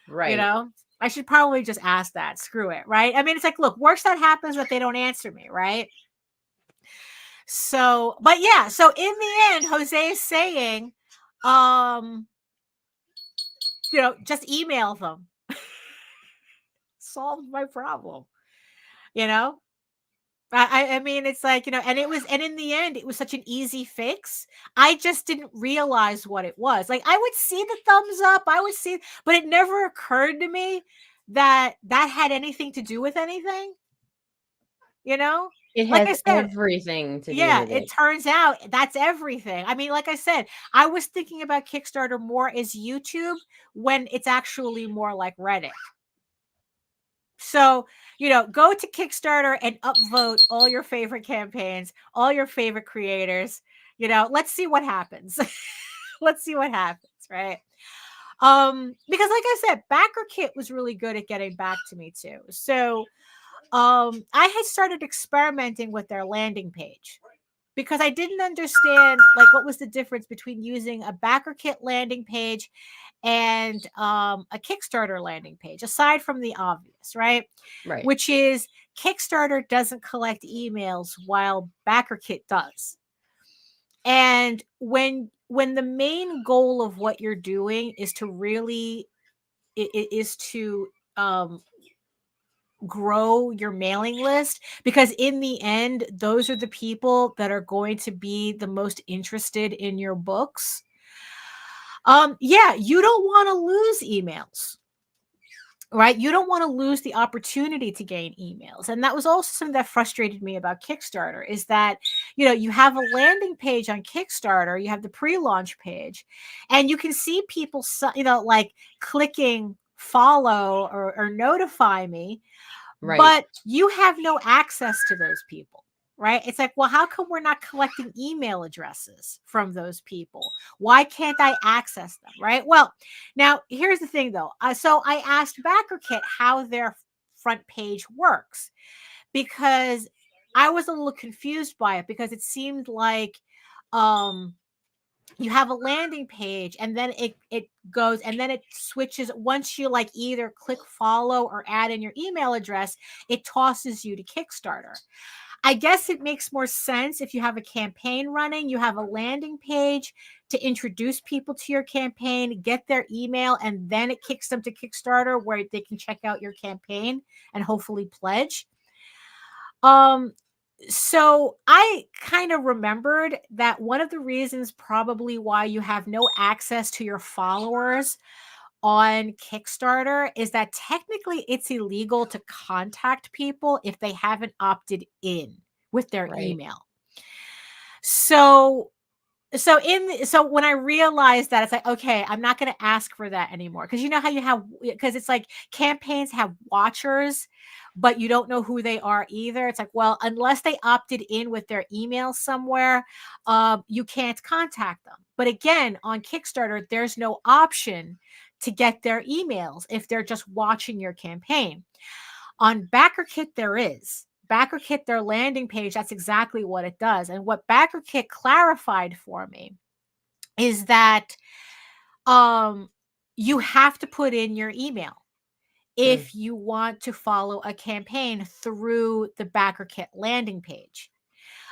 Right. You know, I should probably just ask that. Screw it, right? I mean, it's like, look, worst that happens that they don't answer me, right? So, but yeah, so in the end, Jose is saying, you know, just email them. Solved my problem. You know? I mean, it's like, you know, and in the end, it was such an easy fix. I just didn't realize what it was. Like, I would see the thumbs up, I would see, but it never occurred to me that that had anything to do with anything. You know? It Like has I said, everything to do yeah, with it it. turns out that's everything. I mean, like I said, I was thinking about Kickstarter more as YouTube when it's actually more like Reddit. So, you know, go to Kickstarter and upvote all your favorite campaigns, all your favorite creators. You know, let's see what happens. Let's see what happens, right? Because like I said, BackerKit was really good at getting back to me too. So, I had started experimenting with their landing page because I didn't understand like what was the difference between using a BackerKit landing page and a Kickstarter landing page, aside from the obvious, right? Right. Which is Kickstarter doesn't collect emails while BackerKit does. And when the main goal of what you're doing is to really is to grow your mailing list, because in the end those are the people that are going to be the most interested in your books. Yeah, you don't want to lose emails, right? You don't want to lose the opportunity to gain emails. And that was also something that frustrated me about Kickstarter, is that, you know, you have a landing page on Kickstarter, you have the pre-launch page, and you can see people, you know, like clicking follow or notify me, Right. but you have no access to those people. Right? It's like, well, how come we're not collecting email addresses from those people? Why can't I access them? Right? Well, now here's the thing though. So I asked BackerKit how their front page works, because I was a little confused by it, because it seemed like you have a landing page and then it goes and then it switches. Once you like either click follow or add in your email address, it tosses you to Kickstarter. I guess it makes more sense if you have a campaign running, you have a landing page to introduce people to your campaign, get their email, and then it kicks them to Kickstarter where they can check out your campaign and hopefully pledge. So I kind of remembered that one of the reasons probably why you have no access to your followers on Kickstarter is that technically it's illegal to contact people if they haven't opted in with their email. So when I realized that, it's like, okay, I'm not going to ask for that anymore. Because you know how you have, because it's like campaigns have watchers, but you don't know who they are either. It's like, well, unless they opted in with their email somewhere, you can't contact them. But again, on Kickstarter, there's no option to get their emails if they're just watching your campaign. On BackerKit, there is. BackerKit, their landing page, that's exactly what it does. And what BackerKit clarified for me is that you have to put in your email if you want to follow a campaign through the BackerKit landing page.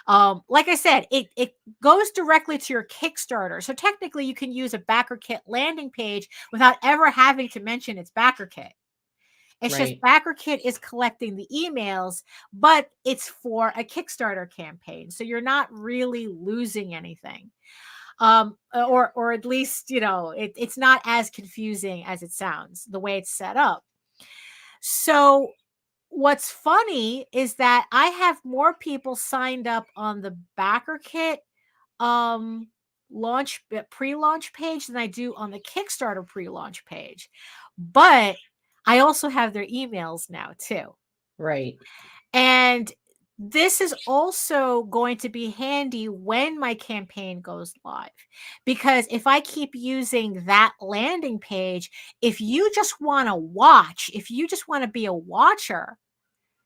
Like I said, it goes directly to your Kickstarter. So technically you can use a BackerKit landing page without ever having to mention it's BackerKit. It's just BackerKit is collecting the emails, but it's for a Kickstarter campaign. So you're not really losing anything. Or at least, it's not as confusing as it sounds, the way it's set up. So what's funny is that I have more people signed up on the BackerKit pre-launch page than I do on the Kickstarter pre-launch page. But I also have their emails now too. Right. And this is also going to be handy when my campaign goes live, because if I keep using that landing page, if you just want to watch, if you just want to be a watcher,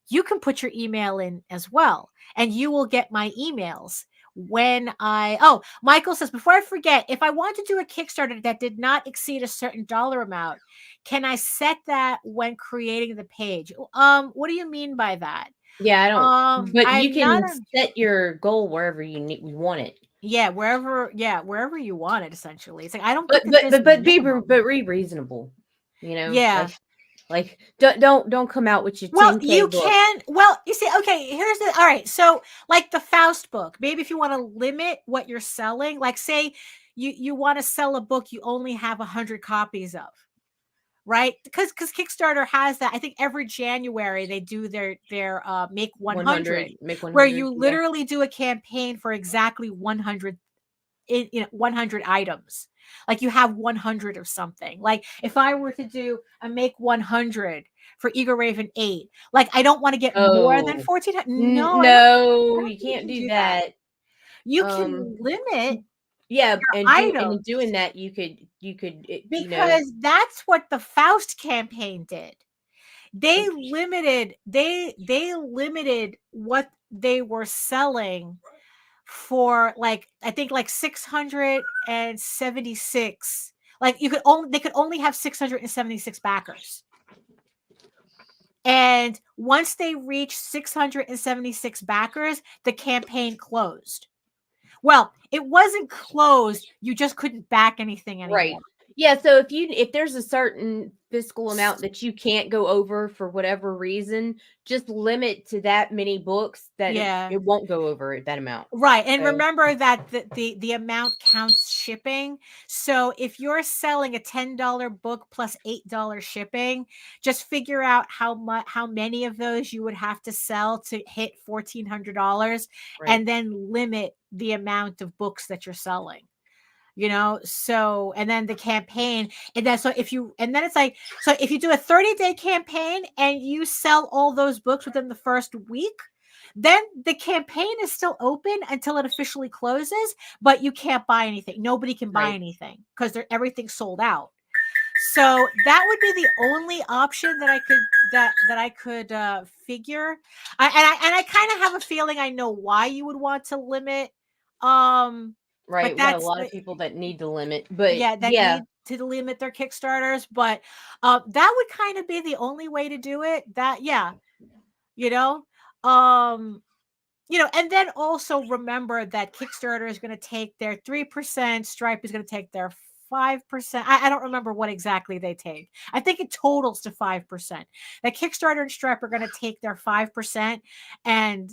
you can put your email in as well, and you will get my emails when Michael says, before I forget, if I want to do a Kickstarter that did not exceed a certain dollar amount, can I set that when creating the page? What do you mean by that? Yeah, I don't. But you can set your goal wherever you want it. Yeah, wherever you want it. Essentially, it's like I don't. But be reasonable. Yeah. Like don't come out with your 10K you book. can. Well, you see, okay, here's the. All right, so like the Faust book, maybe if you want to limit what you're selling, like say you want to sell a book you only have 100 copies of, right? Because Kickstarter has that. I think every January they do their make 100, where you literally do a campaign for exactly 100 100 items. Like you have 100 of something. Like if I were to do a make 100 for Eagle Raven 8, like I don't want to get more than 1,400. No, you can't do that. You can limit. Yeah, and doing that, you could because that's what the Faust campaign did. They limited what they were selling for, like I think like 676. Like they could only have 676 backers. And once they reached 676 backers, the campaign closed. Well, it wasn't closed. You just couldn't back anything anymore. Right. Yeah. So if there's a certain fiscal amount that you can't go over for whatever reason, just limit to that many books that it won't go over that amount. Right. And remember that the amount counts shipping. So if you're selling a $10 book plus $8 shipping, just figure out how many of those you would have to sell to hit $1,400, and then limit the amount of books that you're selling. So, and then the campaign, and then if you do a 30-day campaign and you sell all those books within the first week, then the campaign is still open until it officially closes, but you can't buy anything. Nobody can buy anything because everything's sold out. So that would be the only option that I could figure. I kind of have a feeling I know why you would want to limit. Right, we got a lot of people that need to limit, but need to limit their Kickstarters. But that would kind of be the only way to do it. and then also remember that Kickstarter is going to take their 3%, Stripe is going to take their 5%. I don't remember what exactly they take. I think it totals to 5%. That Kickstarter and Stripe are going to take their 5%. And,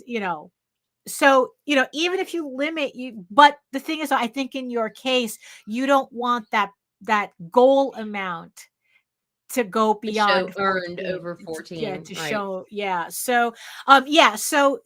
so, even if you limit but the thing is, I think in your case, you don't want that goal amount to go beyond earned 14. over 14. To right. show. Yeah. So, so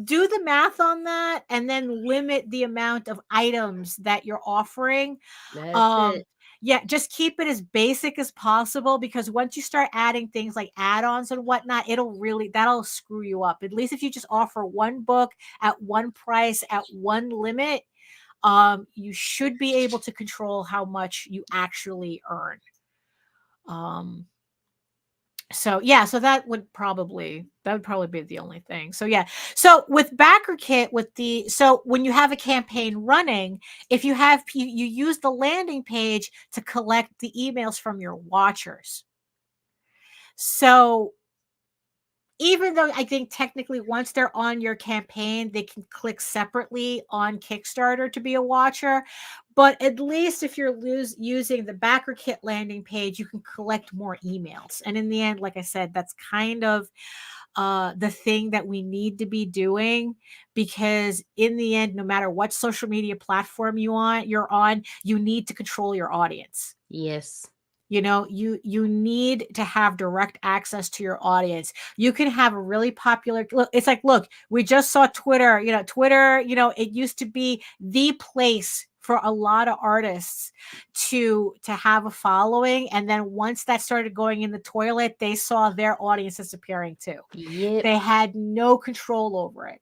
do the math on that and then limit the amount of items that you're offering. That's it. Yeah, just keep it as basic as possible, because once you start adding things like add-ons and whatnot, that'll screw you up. At least if you just offer one book at one price at one limit, you should be able to control how much you actually earn. So that would probably be the only thing. So so with BackerKit, so when you have a campaign running, if you use the landing page to collect the emails from your watchers. So even though I think technically once they're on your campaign, they can click separately on Kickstarter to be a watcher. But at least if you're using the BackerKit landing page, you can collect more emails. And in the end, like I said, that's kind of the thing that we need to be doing, because in the end, no matter what social media platform you're on, you need to control your audience. Yes. You need to have direct access to your audience. You can have a really popular look. It's like, look, we just saw Twitter. Twitter, it used to be the place for a lot of artists to have a following. And then once that started going in the toilet, they saw their audience disappearing too. Yep. They had no control over it.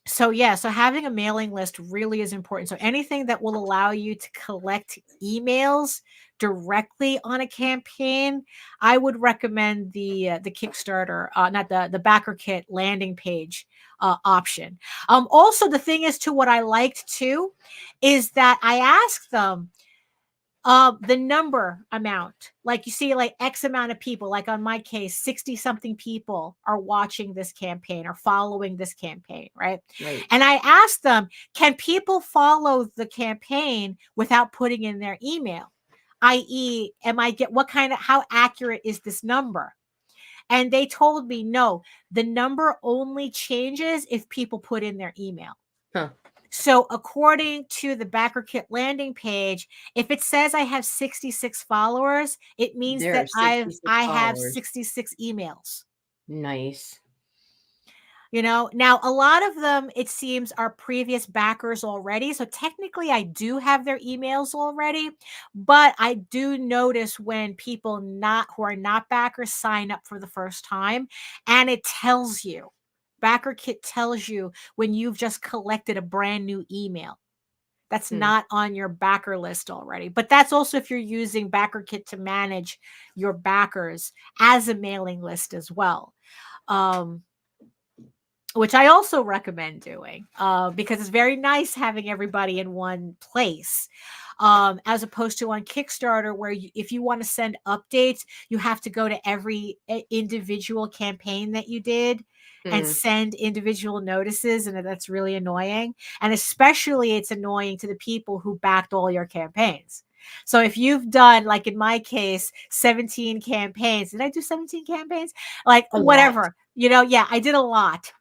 So having a mailing list really is important. So anything that will allow you to collect emails directly on a campaign, I would recommend the Kickstarter, not the BackerKit landing page option. Also, the thing is, too, what I liked too is that I asked them the number amount, like you see, like X amount of people, like on my case, 60 something people are watching this campaign or following this campaign. Right. And I asked them, can people follow the campaign without putting in their email? I.e., how accurate is this number? And they told me, no, the number only changes if people put in their email. Huh. So according to the BackerKit landing page, if it says I have 66 followers, it means that I have 66 emails. Nice. Now a lot of them, it seems, are previous backers already. So technically I do have their emails already, but I do notice when people who are not backers sign up for the first time, and it tells you, BackerKit tells you when you've just collected a brand new email that's not on your backer list already. But that's also if you're using BackerKit to manage your backers as a mailing list as well. Which I also recommend doing because it's very nice having everybody in one place, as opposed to on Kickstarter, where if you want to send updates, you have to go to every individual campaign that you did and send individual notices, and that's really annoying. And especially it's annoying to the people who backed all your campaigns. So if you've done, like in my case, 17 campaigns, did I do 17 campaigns? Like whatever, I did a lot.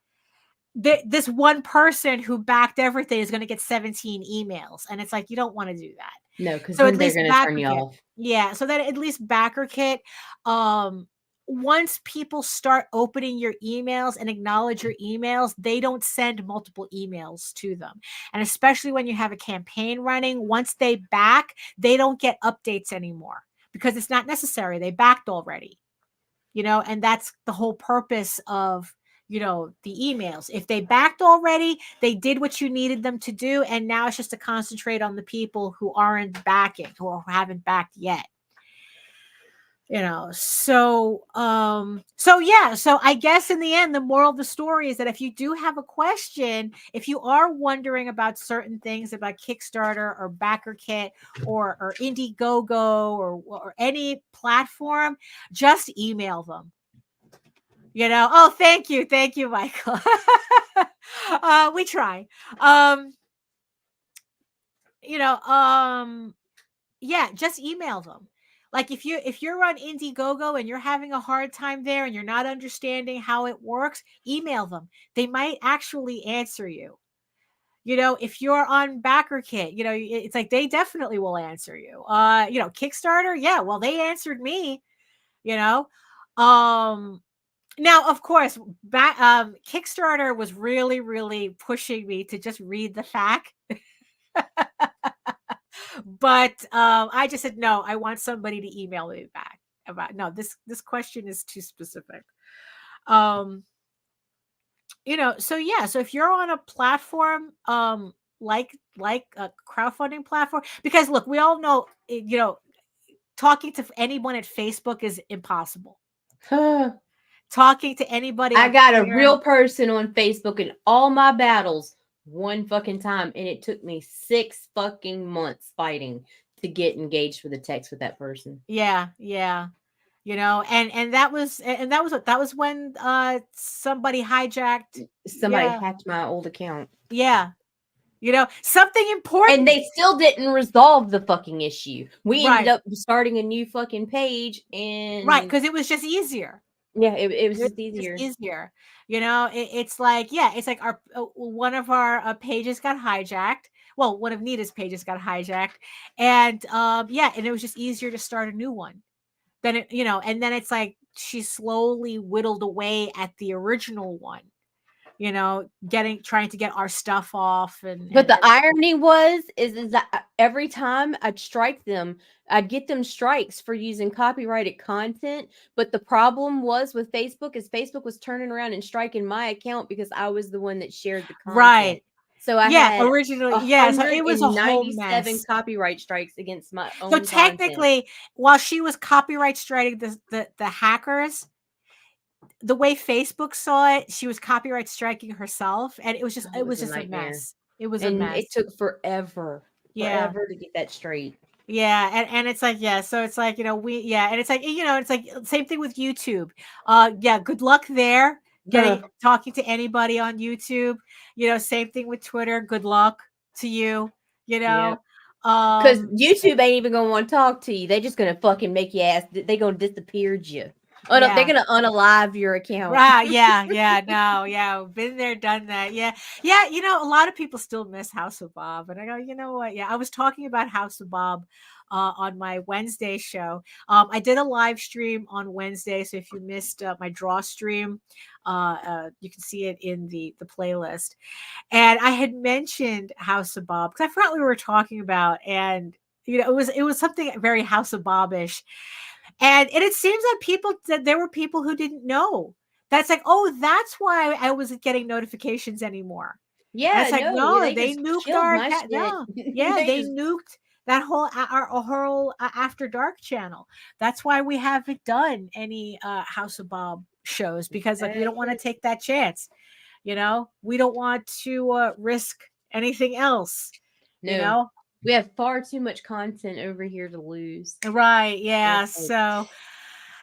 This one person who backed everything is going to get 17 emails, and it's like, you don't want to do that. No, because then they're going to turn you off. Yeah, so that at least BackerKit, once people start opening your emails and acknowledge your emails, they don't send multiple emails to them. And especially when you have a campaign running, once they back, they don't get updates anymore because it's not necessary. They backed already, and that's the whole purpose of the emails. If they backed already, they did what you needed them to do, and now it's just to concentrate on the people who aren't backing, who haven't backed yet. So I guess in the end, the moral of the story is that if you do have a question, if you are wondering about certain things about Kickstarter or BackerKit or Indiegogo or any platform, just email them. You know, oh, thank you, Michael. We try. You know, yeah, just email them. Like if you're on Indiegogo and you're having a hard time there and you're not understanding how it works, email them. They might actually answer you. You know, if you're on BackerKit, you know, it's like they definitely will answer you. You know, Kickstarter, yeah, well, they answered me, you know. Now, of course, Kickstarter was really, really pushing me to just read the fact. But I just said no. I want somebody to email me back about no. This question is too specific. You know, so yeah. So if you're on a platform, like a crowdfunding platform, because look, we all know, you know, talking to anyone at Facebook is impossible. Talking to anybody, I got Twitter, a real person on Facebook in all my battles one fucking time, and it took me 6 fucking months fighting to get engaged with a text with that person. Yeah, yeah. You know, and that was when somebody hijacked. Somebody Yeah, hacked my old account. yeah. You know, something important. And they still didn't resolve the fucking issue. We ended Right. up starting a new fucking page, and Right, because it was just easier. yeah, it was It just was just easier. easier. You know, it's like, yeah, it's like our one of our pages got hijacked. Well, one of Nita's pages got hijacked, and yeah, and it was just easier to start a new one. Then it, you know, and then it's like she slowly whittled away at the original one. You know, trying to get our stuff off, But the irony is that every time I'd strike them, I'd get them strikes for using copyrighted content. But the problem was with Facebook is Facebook was turning around and striking my account because I was the one that shared the content. Right. So I Yeah, had originally, yeah. So it was a whole 197 mess. copyright strikes against my own So content. technically, while she was copyright striking the hackers, the way Facebook saw it, she was copyright striking herself, and it was just Oh, it was a a nightmare. mess. It was a And mess. it took forever to get that straight. Yeah, and it's like, yeah, so it's like, you know, and it's like, you know, it's like same thing with YouTube. Yeah, good luck there. Talking to anybody on YouTube. You know, same thing with Twitter. Good luck to you, you know. Because YouTube ain't even gonna want to talk to you. They just gonna fucking make you ass. They gonna disappear you. Oh no, they're gonna unalive your account. Right? Yeah. No, yeah. Been there, done that. Yeah. You know, a lot of people still miss House of Bob, and I go, you know what? Yeah, I was talking about House of Bob on my Wednesday show. I did a live stream on Wednesday, so if you missed my draw stream, you can see it in the playlist. And I had mentioned House of Bob because I forgot we were talking about, and you know, it was something very House of Bob-ish. And it seems that there were people who didn't know. That's like, oh, that's why I wasn't getting notifications anymore. Yeah, and it's like, no, they nuked our no. Yeah, they nuked that whole our whole After Dark channel. That's why we haven't done any House of Bob shows, because like we don't want to take that chance. You know, we don't want to risk anything else. No. You know, we have far too much content over here to lose. Right. Yeah. So,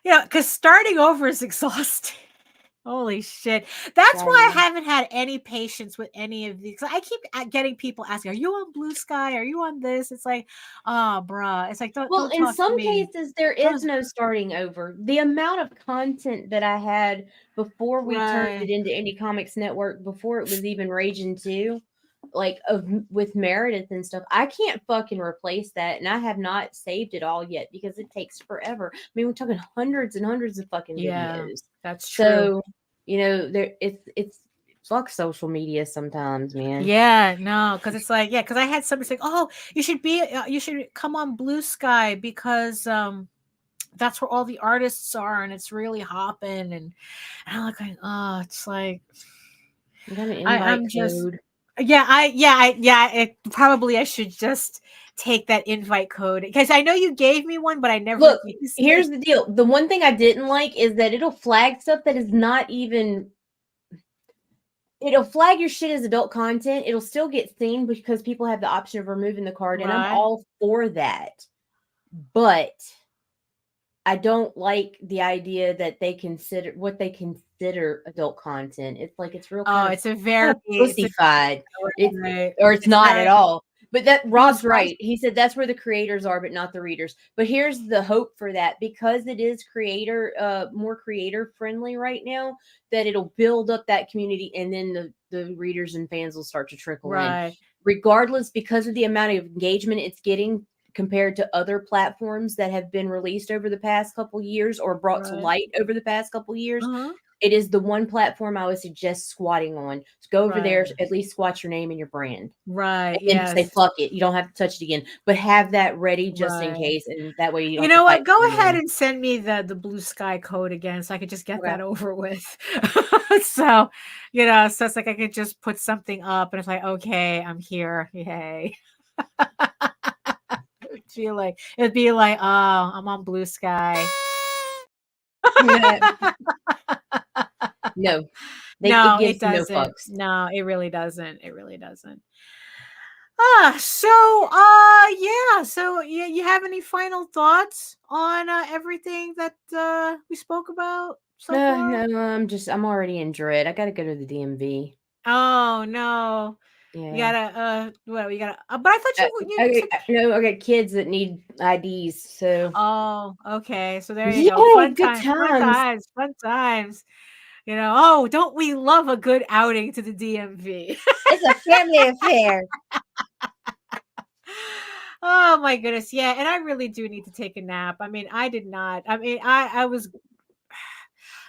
you know, because starting over is exhausting. Holy shit. That's why I haven't had any patience with any of these. I keep getting people asking, are you on Blue Sky? Are you on this? It's like, oh, bruh. It's like, don't in talk some to me. cases, there is no starting over. The amount of content that I had before we turned it into Indie Comics Network, before it was even Ragin 2, like with Meredith and stuff, I can't fucking replace that, and I have not saved it all yet because it takes forever. I mean, we're talking hundreds and hundreds of fucking videos. That's true. So, you know, it's fuck social media sometimes, man. Yeah, no, because it's like, because I had somebody say, oh, you should come on Blue Sky because that's where all the artists are and it's really hopping, and I'm like, oh, it's like, You got an invite code. Probably I should just take that invite code, because I know you gave me one, but I never look. used Here's it. the deal. The one thing I didn't like is that it'll flag stuff that is not even. It'll flag your shit as adult content. It'll still get seen because people have the option of removing the card, and I'm all for that. But I don't like the idea that they consider what they consider adult content. It's like it's real Oh, kind it's a of very, pussified. It's right. or it's not at very, all. But that well, Rob's right. He said that's where the creators are, but not the readers. But here's the hope for that, because it is more creator friendly right now, that it'll build up that community, and then the readers and fans will start to trickle in. right. Regardless, because of the amount of engagement it's getting compared to other platforms that have been released over the past couple years or brought to Right. light over the past couple years, Uh-huh. it is the one platform I would suggest squatting on. So go over there, Right. at least squat your name and your brand. Right. And then say Yes. fuck it. You don't have to touch it again, but have that ready just in Right. case, and that way you don't You have know to fight what? Go for your ahead name. and send me the blue sky code again, so I could just get Okay. that over with. So, so it's like I could just put something up, and it's like, okay, I'm here, yay. It'd be like, oh, I'm on blue sky. No, No, it it gives no doesn't. fucks. No, it really doesn't. It really doesn't. Yeah. So you have any final thoughts on everything that we spoke about so far? No, I'm already in dread. I gotta go to the DMV. Oh no. You Yeah. gotta you gotta but I thought you said No, I got kids that need IDs. So oh, okay. So there you go. yay, Fun good times, fun times. times, fun times. Oh, don't we love a good outing to the DMV? It's a family affair. Oh my goodness. Yeah. And I really do need to take a nap. I mean, I did not. I mean, I was,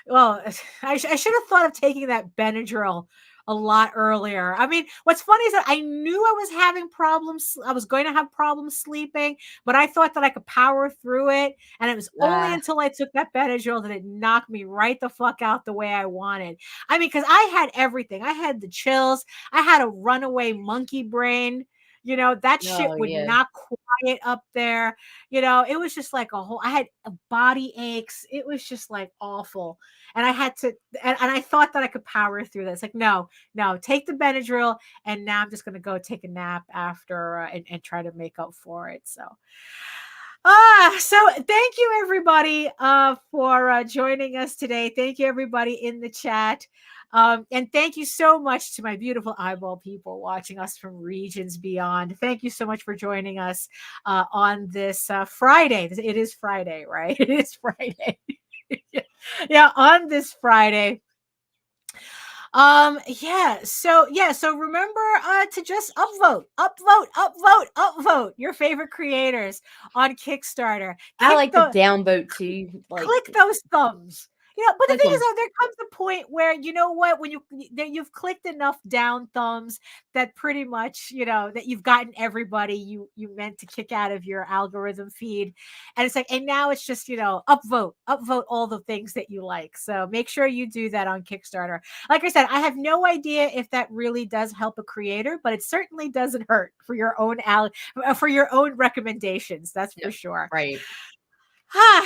well, I should have thought of taking that Benadryl a lot earlier. I mean, what's funny is that I knew I was having problems. I was going to have problems sleeping, but I thought that I could power through it. And it was only until I took that Benadryl that it knocked me right the fuck out the way I wanted. I mean, because I had everything. I had the chills. I had a runaway monkey brain. That shit Oh would yeah. not quiet up there. It was just like I had body aches. It was just like awful. And I had to, and I thought that I could power through this. Like, no, take the Benadryl. And now I'm just going to go take a nap after and try to make up for it. So thank you everybody for joining us today. Thank you everybody in the chat. And thank you so much to my beautiful eyeball people watching us from regions beyond. Thank you so much for joining us on this Friday. It is Friday, right? It is Friday. Yeah, on this Friday. So remember to just upvote your favorite creators on Kickstarter. I like the downvote too. Click those thumbs. But the thing is, them. there comes the point where when you've clicked enough down thumbs that pretty much that you've gotten everybody you meant to kick out of your algorithm feed, and it's like, and now it's just upvote all the things that you like. So make sure you do that on Kickstarter. Like I said, I have no idea if that really does help a creator, but it certainly doesn't hurt for your own recommendations. That's for sure. Right.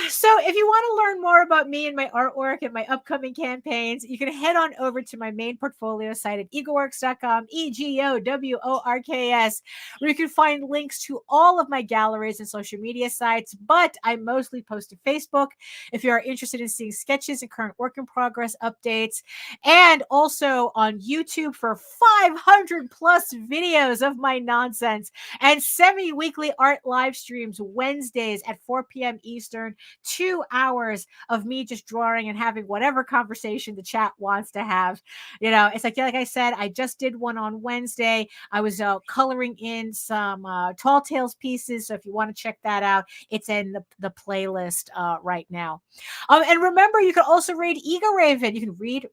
So if you want to learn more about me and my artwork and my upcoming campaigns, you can head on over to my main portfolio site at egoworks.com, EGOWORKS, where you can find links to all of my galleries and social media sites, but I mostly post to Facebook if you are interested in seeing sketches and current work in progress updates, and also on YouTube for 500 plus videos of my nonsense, and semi-weekly art live streams Wednesdays at 4 p.m. Eastern, 2 hours of me just drawing and having whatever conversation the chat wants to have. It's like I said, I just did one on Wednesday. I was coloring in some Tall Tales pieces. So if you want to check that out, it's in the playlist right now. And remember, you can also read Ego Raven. You can read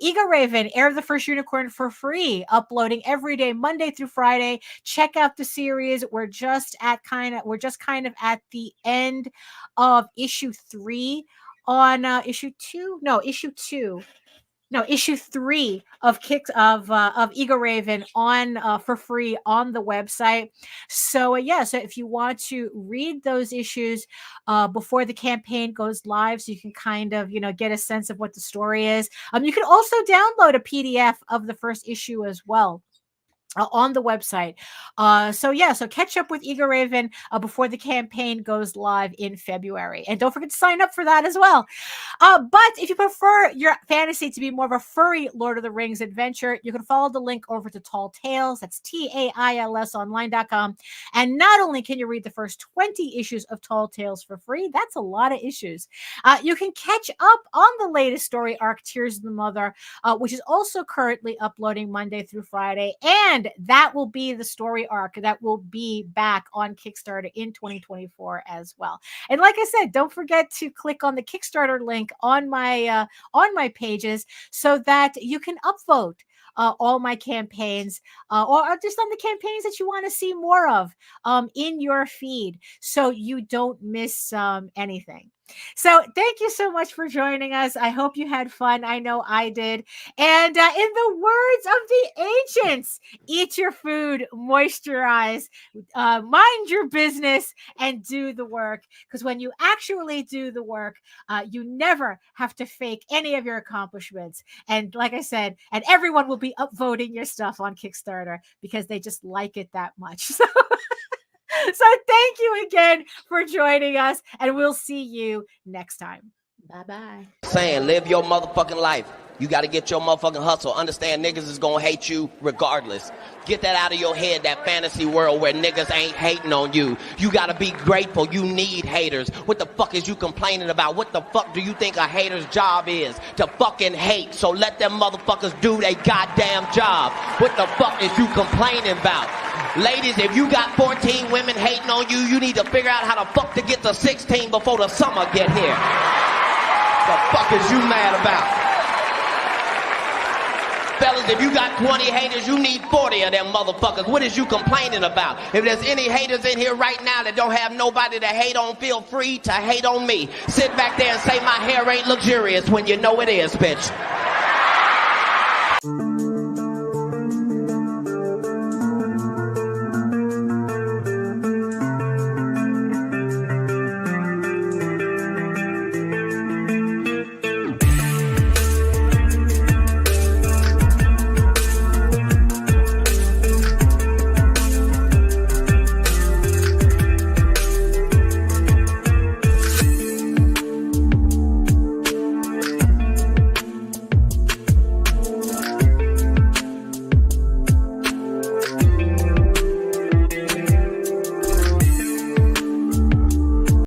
Ego Raven, Heir of the First Unicorn, for free, uploading every day, Monday through Friday. Check out the series. We're just kind of at the end of issue 3 on issue 2 issue 3 of Ego Raven on for free on the website. So so if you want to read those issues before the campaign goes live, so you can kind of get a sense of what the story is, you can also download a PDF of the first issue as well. on the website. So catch up with Eager Raven before the campaign goes live in February. And don't forget to sign up for that as well. But if you prefer your fantasy to be more of a furry Lord of the Rings adventure, you can follow the link over to Tall Tales. That's TAILS online.com. And not only can you read the first 20 issues of Tall Tales for free, that's a lot of issues. You can catch up on the latest story arc, Tears of the Mother, which is also currently uploading Monday through Friday. And that will be the story arc that will be back on Kickstarter in 2024 as well. And like I said, don't forget to click on the Kickstarter link on my pages so that you can upvote all my campaigns or just on the campaigns that you want to see more of in your feed, so you don't miss anything. So thank you so much for joining us. I hope you had fun. I know I did. And in the words of the ancients, eat your food, moisturize, mind your business, and do the work. Because when you actually do the work, you never have to fake any of your accomplishments. And like I said, and everyone will be upvoting your stuff on Kickstarter because they just like it that much. So thank you again for joining us, and we'll see you next time. Bye-bye. Saying, live your motherfucking life. You got to get your motherfucking hustle. Understand niggas is going to hate you regardless. Get that out of your head, that fantasy world where niggas ain't hating on you. You got to be grateful. You need haters. What the fuck is you complaining about? What the fuck do you think a hater's job is? To fucking hate. So let them motherfuckers do their goddamn job. What the fuck is you complaining about? Ladies, if you got 14 women hating on you, you need to figure out how the fuck to get to 16 before the summer get here. The fuck is you mad about? Fellas, if you got 20 haters, you need 40 of them motherfuckers. What is you complaining about? If there's any haters in here right now that don't have nobody to hate on, feel free to hate on me. Sit back there and say my hair ain't luxurious when you know it is, bitch.